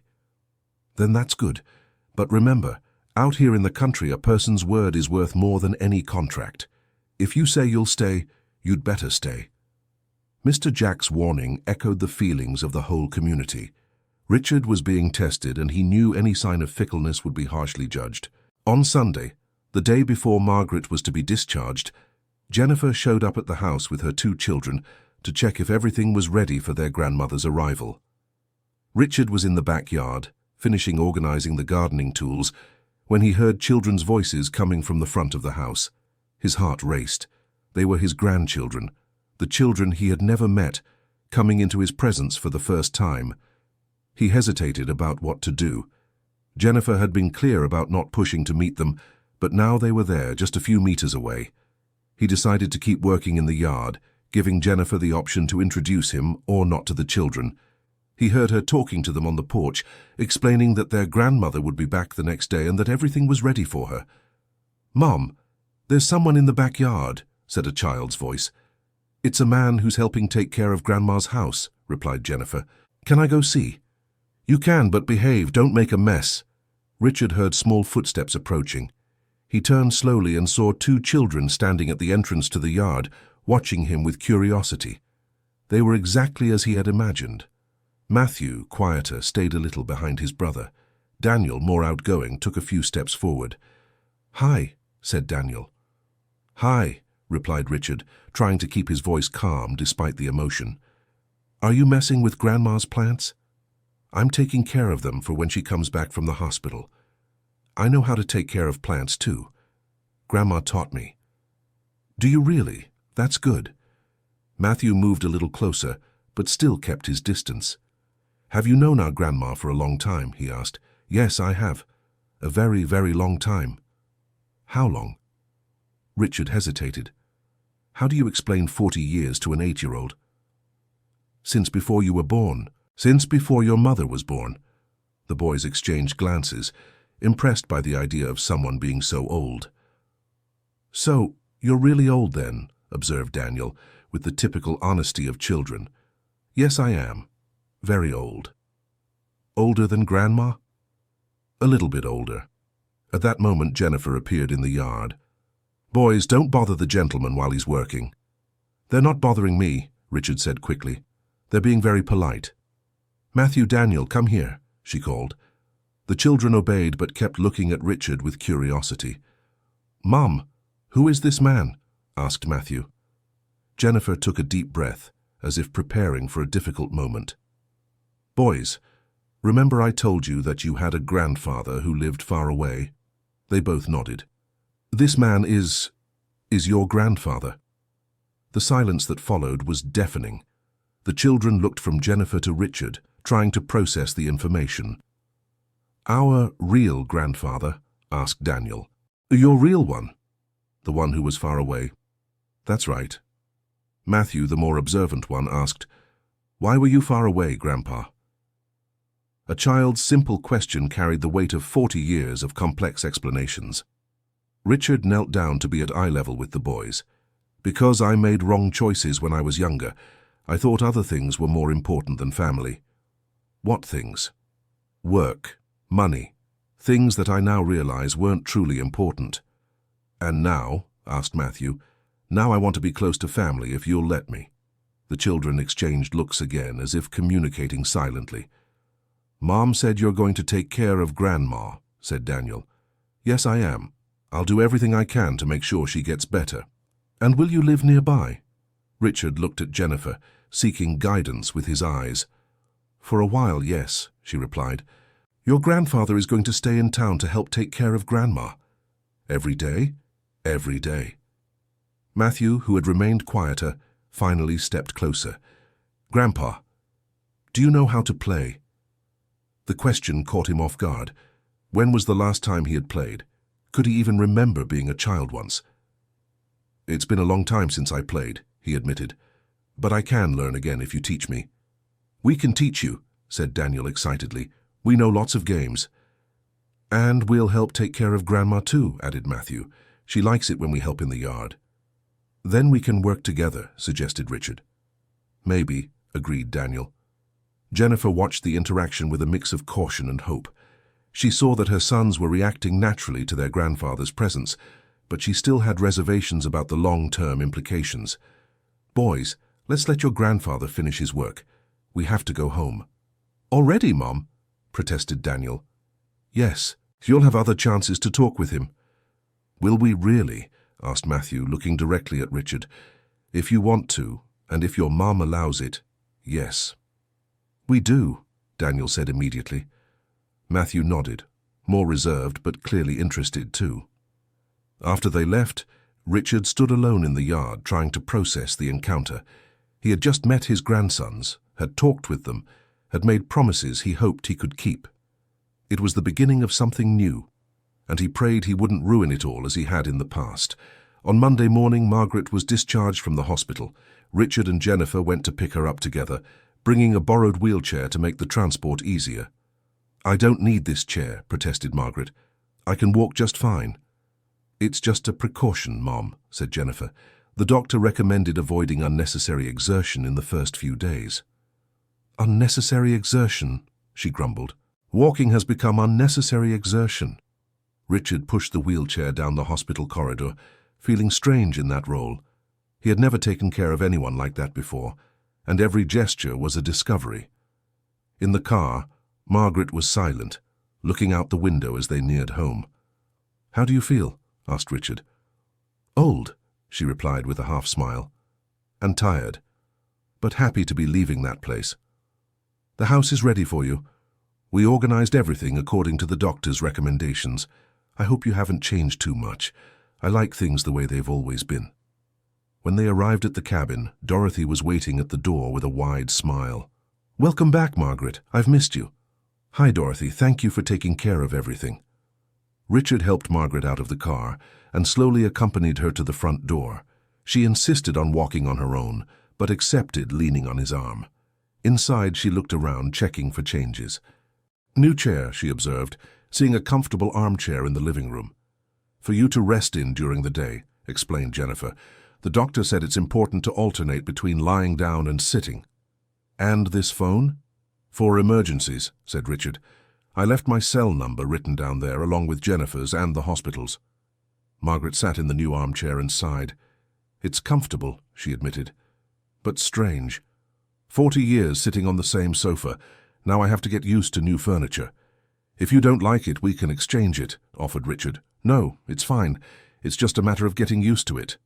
"Then that's good. But remember, out here in the country, a person's word is worth more than any contract. If you say you'll stay, you'd better stay." Mr. Jack's warning echoed the feelings of the whole community. Richard was being tested, and he knew any sign of fickleness would be harshly judged. On Sunday, the day before Margaret was to be discharged, Jennifer showed up at the house with her 2 children to check if everything was ready for their grandmother's arrival. Richard was in the backyard, finishing organizing the gardening tools, when he heard children's voices coming from the front of the house. His heart raced. They were his grandchildren, the children he had never met, coming into his presence for the first time. He hesitated about what to do. Jennifer had been clear about not pushing to meet them, but now they were there, just a few meters away. He decided to keep working in the yard, giving Jennifer the option to introduce him or not to the children. He heard her talking to them on the porch, explaining that their grandmother would be back the next day and that everything was ready for her. "Mom, there's someone in the backyard," said a child's voice. "It's a man who's helping take care of Grandma's house," replied Jennifer. "Can I go see?" "You can, but behave, don't make a mess." Richard heard small footsteps approaching. He turned slowly and saw 2 children standing at the entrance to the yard, watching him with curiosity. They were exactly as he had imagined. Matthew, quieter, stayed a little behind his brother. Daniel, more outgoing, took a few steps forward. "Hi," said Daniel. "Hi," replied Richard, trying to keep his voice calm despite the emotion. "Are you messing with Grandma's plants?" "I'm taking care of them for when she comes back from the hospital. I know how to take care of plants too. Grandma taught me." "Do you really? That's good." Matthew moved a little closer, but still kept his distance. "Have you known our grandma for a long time?" he asked. "Yes, I have. A very, very long time." "How long?" Richard hesitated. "How do you explain 40 years to an 8-year-old? "Since before you were born. Since before your mother was born." The boys exchanged glances, impressed by the idea of someone being so old. "So, you're really old then," observed Daniel, with the typical honesty of children. "Yes, I am. Very old." "Older than Grandma?" "A little bit older." At that moment, Jennifer appeared in the yard. "Boys, don't bother the gentleman while he's working." "They're not bothering me," Richard said quickly. "They're being very polite." "Matthew, Daniel, come here," she called. The children obeyed but kept looking at Richard with curiosity. "Mom, who is this man?" asked Matthew. Jennifer took a deep breath, as if preparing for a difficult moment. "Boys, remember I told you that you had a grandfather who lived far away?" They both nodded. "This man is your grandfather?" The silence that followed was deafening. The children looked from Jennifer to Richard, trying to process the information. "Our real grandfather?" asked Daniel. "Your real one?" "The one who was far away." "That's right." Matthew, the more observant one, asked, "Why were you far away, Grandpa?" A child's simple question carried the weight of 40 years of complex explanations. Richard knelt down to be at eye level with the boys. "Because I made wrong choices when I was younger, I thought other things were more important than family." "What things?" "Work, money, things that I now realize weren't truly important." "And now?" asked Matthew. "Now I want to be close to family, if you'll let me." The children exchanged looks again, as if communicating silently. "Mom said you're going to take care of Grandma," said Daniel. "Yes, I am. I'll do everything I can to make sure she gets better." "And will you live nearby?" Richard looked at Jennifer, seeking guidance with his eyes. "For a while, yes," she replied. "Your grandfather is going to stay in town to help take care of Grandma." "Every day?" "Every day." Matthew, who had remained quieter, finally stepped closer. "Grandpa, do you know how to play?" The question caught him off guard. When was the last time he had played? Could he even remember being a child once? "It's been a long time since I played," he admitted. "But I can learn again if you teach me." "We can teach you," said Daniel excitedly. "We know lots of games." "And we'll help take care of Grandma too," added Matthew. "She likes it when we help in the yard." "Then we can work together," suggested Richard. "Maybe," agreed Daniel. Jennifer watched the interaction with a mix of caution and hope. She saw that her sons were reacting naturally to their grandfather's presence, but she still had reservations about the long-term implications. "Boys, let's let your grandfather finish his work. We have to go home." "Already, Mom?" protested Daniel. "Yes, you'll have other chances to talk with him." "Will we really?" asked Matthew, looking directly at Richard. "If you want to, and if your mom allows it, yes." "We do," Daniel said immediately. Matthew nodded, more reserved but clearly interested too. After they left, Richard stood alone in the yard trying to process the encounter. He had just met his grandsons, had talked with them, had made promises he hoped he could keep. It was the beginning of something new, and he prayed he wouldn't ruin it all as he had in the past. On Monday morning, Margaret was discharged from the hospital. Richard and Jennifer went to pick her up together, bringing a borrowed wheelchair to make the transport easier. "I don't need this chair," protested Margaret. "I can walk just fine." "It's just a precaution, Mom," said Jennifer. "The doctor recommended avoiding unnecessary exertion in the first few days." "Unnecessary exertion," she grumbled. "Walking has become unnecessary exertion." Richard pushed the wheelchair down the hospital corridor, feeling strange in that role. He had never taken care of anyone like that before, and every gesture was a discovery. In the car, Margaret was silent, looking out the window as they neared home. "How do you feel?" asked Richard. "Old," she replied with a half-smile. "And tired, but happy to be leaving that place. The house is ready for you. We organized everything according to the doctor's recommendations. I hope you haven't changed too much. I like things the way they've always been." When they arrived at the cabin, Dorothy was waiting at the door with a wide smile. "Welcome back, Margaret. I've missed you." "Hi, Dorothy. Thank you for taking care of everything." Richard helped Margaret out of the car and slowly accompanied her to the front door. She insisted on walking on her own, but accepted leaning on his arm. Inside, she looked around, checking for changes. "New chair," she observed, seeing a comfortable armchair in the living room. "For you to rest in during the day," explained Jennifer. The doctor said it's important to alternate between lying down and sitting. And this phone? For emergencies, said Richard. I left my cell number written down there along with Jennifer's and the hospital's. Margaret sat in the new armchair and sighed. It's comfortable, she admitted, but strange. 40 years sitting on the same sofa. Now I have to get used to new furniture. If you don't like it, we can exchange it, offered Richard. No, it's fine. It's just a matter of getting used to it.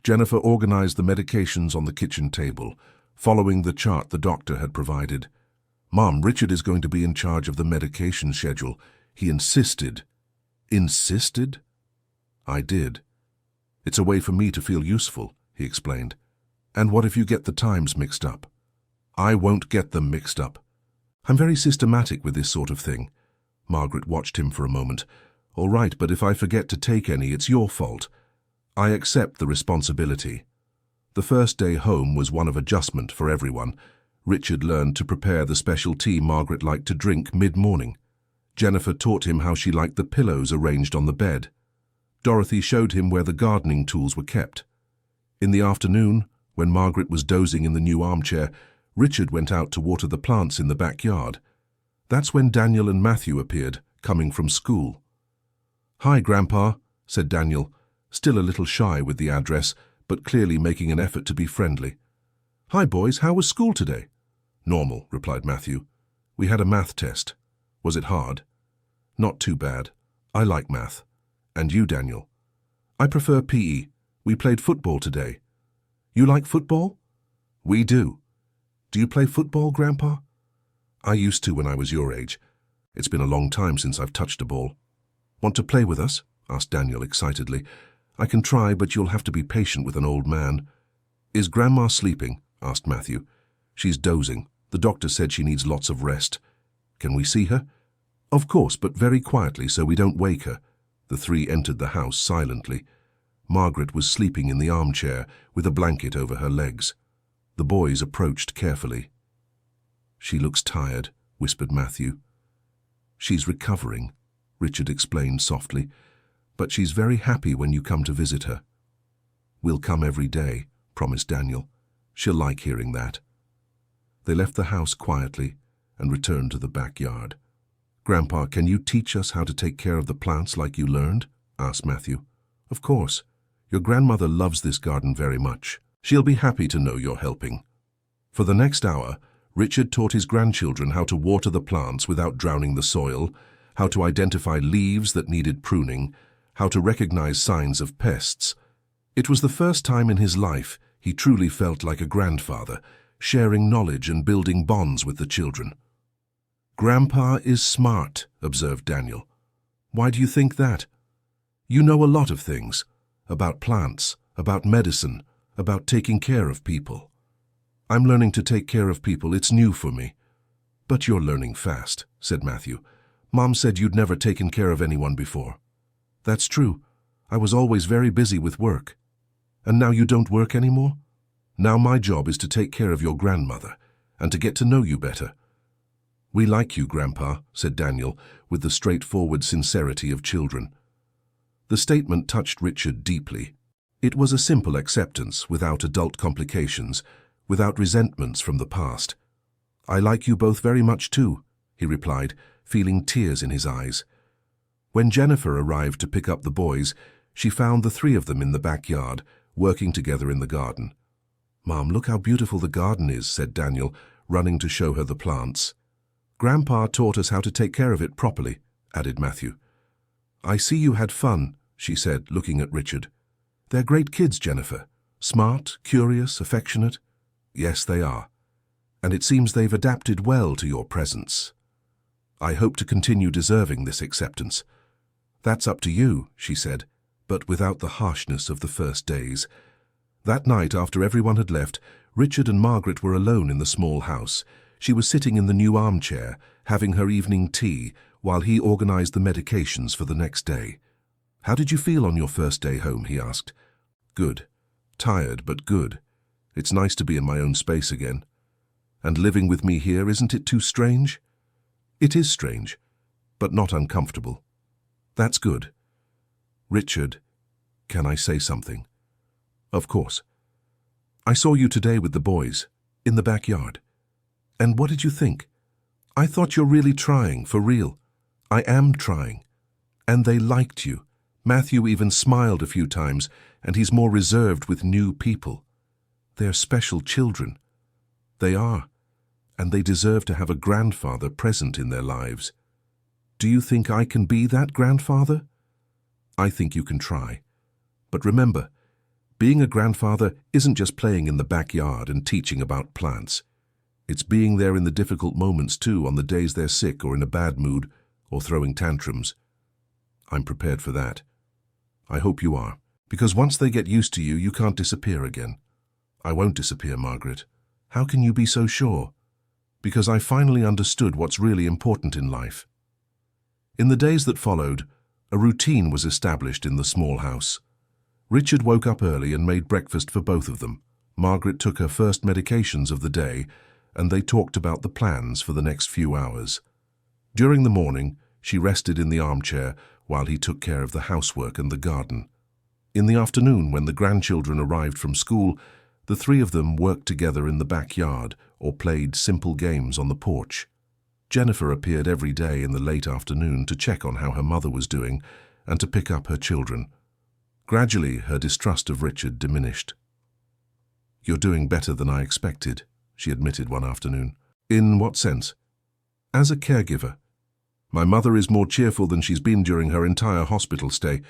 Jennifer organized the medications on the kitchen table, following the chart the doctor had provided. Mom, Richard is going to be in charge of the medication schedule. He insisted. Insisted? I did. It's a way for me to feel useful, he explained. And what if you get the times mixed up? I won't get them mixed up. I'm very systematic with this sort of thing. Margaret watched him for a moment. All right, but if I forget to take any, it's your fault. I accept the responsibility. The first day home was one of adjustment for everyone. Richard learned to prepare the special tea Margaret liked to drink mid-morning. Jennifer taught him how she liked the pillows arranged on the bed. Dorothy showed him where the gardening tools were kept. In the afternoon, when Margaret was dozing in the new armchair, Richard went out to water the plants in the backyard. That's when Daniel and Matthew appeared, coming from school. Hi, Grandpa, said Daniel, still a little shy with the address, but clearly making an effort to be friendly. Hi, boys, how was school today? Normal, replied Matthew. We had a math test. Was it hard? Not too bad. I like math. And you, Daniel? I prefer PE. We played football today. You like football? We do. Do you play football, Grandpa? I used to when I was your age. It's been a long time since I've touched a ball. Want to play with us? Asked Daniel excitedly. I can try, but you'll have to be patient with an old man. Is Grandma sleeping? Asked Matthew. She's dozing. The doctor said she needs lots of rest. Can we see her? Of course, but very quietly so we don't wake her. The three entered the house silently. Margaret was sleeping in the armchair with a blanket over her legs. The boys approached carefully. She looks tired, whispered Matthew. She's recovering, Richard explained softly, but she's very happy when you come to visit her. We'll come every day, promised Daniel. She'll like hearing that. They left the house quietly and returned to the backyard. Grandpa, can you teach us how to take care of the plants like you learned? Asked Matthew. Of course. Your grandmother loves this garden very much. She'll be happy to know you're helping. For the next hour, Richard taught his grandchildren how to water the plants without drowning the soil, how to identify leaves that needed pruning, how to recognize signs of pests. It was the first time in his life he truly felt like a grandfather, sharing knowledge and building bonds with the children. Grandpa is smart, observed Daniel. Why do you think that? You know a lot of things, about plants, about medicine, about taking care of people. I'm learning to take care of people. It's new for me. But you're learning fast, said Matthew. Mom said you'd never taken care of anyone before. That's true. I was always very busy with work. And now you don't work anymore? Now my job is to take care of your grandmother and to get to know you better. We like you, Grandpa, said Daniel, with the straightforward sincerity of children. The statement touched Richard deeply. It was a simple acceptance, without adult complications, without resentments from the past. I like you both very much too, he replied, feeling tears in his eyes. When Jennifer arrived to pick up the boys, she found the three of them in the backyard, working together in the garden. Mom, look how beautiful the garden is, said Daniel, running to show her the plants. Grandpa taught us how to take care of it properly, added Matthew. I see you had fun, she said, looking at Richard. They're great kids, Jennifer. Smart, curious, affectionate. Yes, they are. And it seems they've adapted well to your presence. I hope to continue deserving this acceptance. That's up to you, she said, but without the harshness of the first days. That night, after everyone had left, Richard and Margaret were alone in the small house. She was sitting in the new armchair, having her evening tea, while he organized the medications for the next day. How did you feel on your first day home, he asked. Good. Tired, but good. It's nice to be in my own space again. And living with me here, isn't it too strange? It is strange, but not uncomfortable. That's good. Richard, can I say something? Of course. I saw you today with the boys, in the backyard. And what did you think? I thought you're really trying, for real. I am trying. And they liked you. Matthew even smiled a few times, and he's more reserved with new people. They're special children. They are. And they deserve to have a grandfather present in their lives. Do you think I can be that grandfather? I think you can try. But remember, being a grandfather isn't just playing in the backyard and teaching about plants. It's being there in the difficult moments too, on the days they're sick or in a bad mood or throwing tantrums. I'm prepared for that. I hope you are, because once they get used to you, you can't disappear again. I won't disappear, Margaret. How can you be so sure? Because I finally understood what's really important in life. In the days that followed, a routine was established in the small house. Richard woke up early and made breakfast for both of them. Margaret took her first medications of the day, and they talked about the plans for the next few hours. During the morning, she rested in the armchair while he took care of the housework and the garden. In the afternoon, when the grandchildren arrived from school, the three of them worked together in the backyard or played simple games on the porch. Jennifer appeared every day in the late afternoon to check on how her mother was doing and to pick up her children. Gradually, her distrust of Richard diminished. "You're doing better than I expected," she admitted one afternoon. "In what sense?" "As a caregiver. My mother is more cheerful than she's been during her entire hospital stay.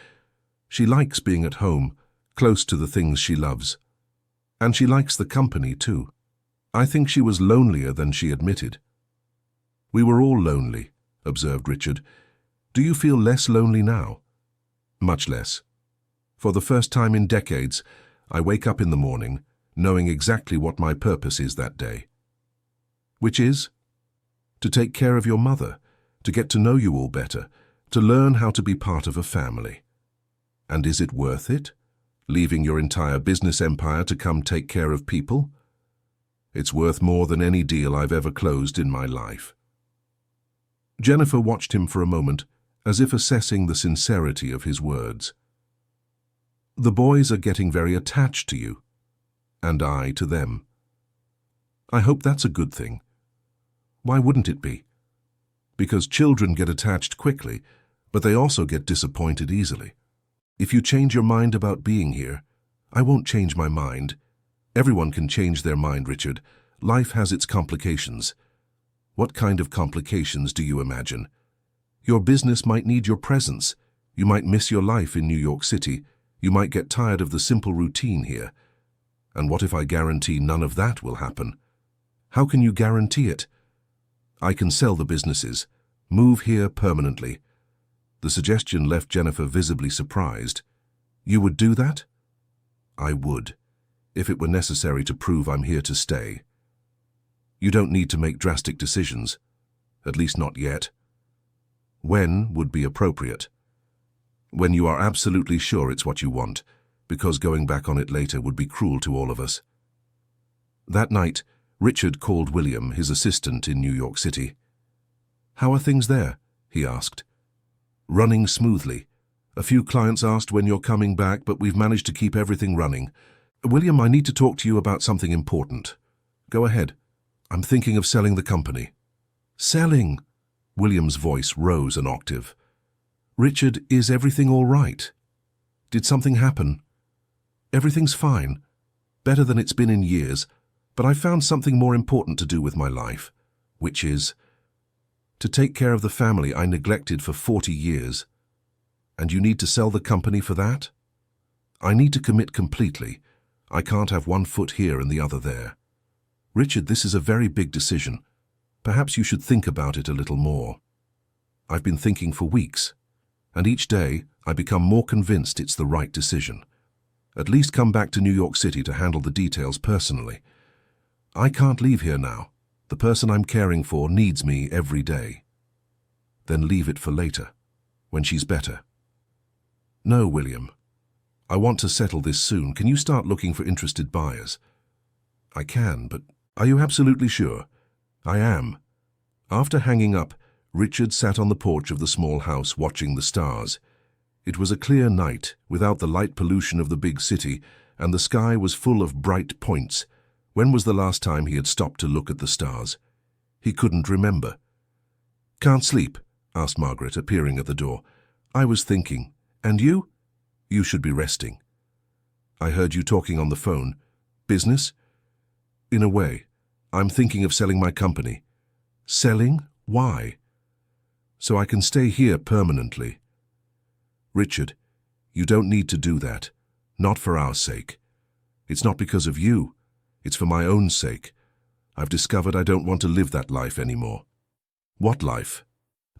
She likes being at home, close to the things she loves. And she likes the company, too. I think she was lonelier than she admitted." "We were all lonely," observed Richard. "Do you feel less lonely now?" "Much less. For the first time in decades, I wake up in the morning knowing exactly what my purpose is that day." "Which is?" "To take care of your mother, to get to know you all better, to learn how to be part of a family." "And is it worth it? Leaving your entire business empire to come take care of people?" "It's worth more than any deal I've ever closed in my life." Jennifer watched him for a moment, as if assessing the sincerity of his words. "The boys are getting very attached to you, and I to them. I hope that's a good thing." "Why wouldn't it be?" "Because children get attached quickly, but they also get disappointed easily. If you change your mind about being here, I won't change my mind. Everyone can change their mind, Richard. Life has its complications." "What kind of complications do you imagine?" "Your business might need your presence. You might miss your life in New York City. You might get tired of the simple routine here. And what if I guarantee none of that will happen?" "How can you guarantee it?" "I can sell the businesses, move here permanently." The suggestion left Jennifer visibly surprised. "You would do that?" "I would, if it were necessary to prove I'm here to stay." "You don't need to make drastic decisions, at least not yet." "When would be appropriate?" "When you are absolutely sure it's what you want, because going back on it later would be cruel to all of us." That night, Richard called William, his assistant in New York City. "How are things there?" he asked. "Running smoothly. A few clients asked when you're coming back, but we've managed to keep everything running. William, I need to talk to you about something important." "Go ahead." "I'm thinking of selling the company." "Selling?" William's voice rose an octave. "Richard, is everything all right? Did something happen?" "Everything's fine. Better than it's been in years, but I found something more important to do with my life, which is to take care of the family I neglected for 40 years. And you need to sell the company for that?" "I need to commit completely. I can't have one foot here and the other there." "Richard, this is a very big decision. Perhaps you should think about it a little more." "I've been thinking for weeks, and each day I become more convinced it's the right decision. At least come back to New York City to handle the details personally. I can't leave here now. The person I'm caring for needs me every day." "Then leave it for later, when she's better." "No, William. I want to settle this soon. Can you start looking for interested buyers?" "I can, but are you absolutely sure?" "I am." After hanging up, Richard sat on the porch of the small house watching the stars. It was a clear night, without the light pollution of the big city, and the sky was full of bright points. When was the last time he had stopped to look at the stars? He couldn't remember. "Can't sleep?" asked Margaret, appearing at the door. "I was thinking. And you?" "You should be resting." "I heard you talking on the phone. Business?" "In a way. I'm thinking of selling my company." "Selling? Why?" "So I can stay here permanently." "Richard, you don't need to do that. Not for our sake. It's not because of you. It's for my own sake. I've discovered I don't want to live that life anymore." "What life?"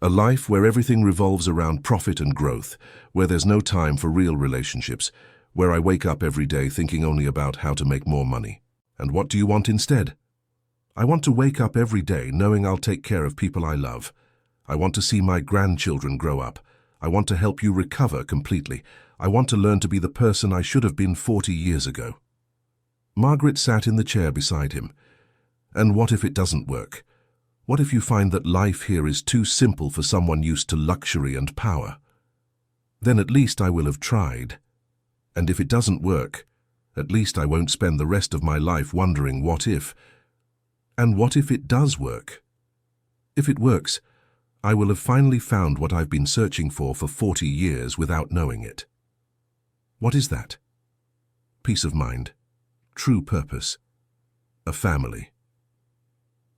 "A life where everything revolves around profit and growth, where there's no time for real relationships, where I wake up every day thinking only about how to make more money." "And what do you want instead?" "I want to wake up every day knowing I'll take care of people I love. I want to see my grandchildren grow up. I want to help you recover completely. I want to learn to be the person I should have been 40 years ago." Margaret sat in the chair beside him. "And what if it doesn't work? What if you find that life here is too simple for someone used to luxury and power?" "Then at least I will have tried. And if it doesn't work, at least I won't spend the rest of my life wondering what if. And what if it does work? If it works, I will have finally found what I've been searching for 40 years without knowing it." "What is that?" "Peace of mind, true purpose, a family."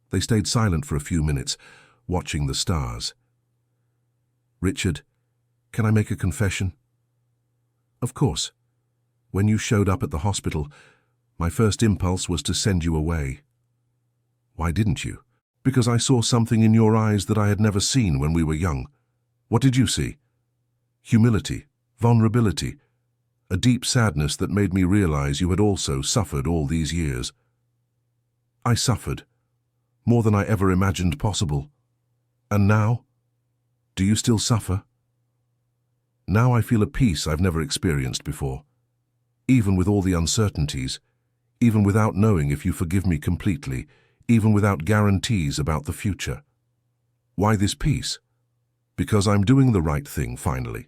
They stayed silent for a few minutes, watching the stars. "Richard, can I make a confession?" "Of course. When you showed up at the hospital, my first impulse was to send you away." "Why didn't you?" "Because I saw something in your eyes that I had never seen when we were young." "What did you see?" "Humility, vulnerability, a deep sadness that made me realize you had also suffered all these years." "I suffered, more than I ever imagined possible. And now? Do you still suffer?" "Now I feel a peace I've never experienced before. Even with all the uncertainties, even without knowing if you forgive me completely, even without guarantees about the future." "Why this peace?" "Because I'm doing the right thing, finally.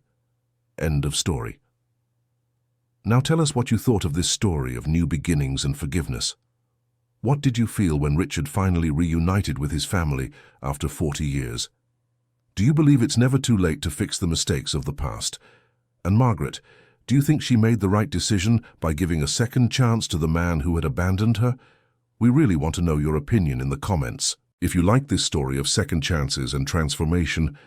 End of story." Now tell us what you thought of this story of new beginnings and forgiveness. What did you feel when Richard finally reunited with his family after 40 years? Do you believe it's never too late to fix the mistakes of the past? And Margaret, do you think she made the right decision by giving a second chance to the man who had abandoned her? We really want to know your opinion in the comments. If you like this story of second chances and transformation,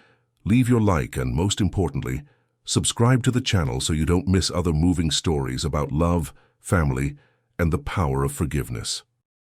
leave your like and, most importantly, subscribe to the channel so you don't miss other moving stories about love, family, and the power of forgiveness.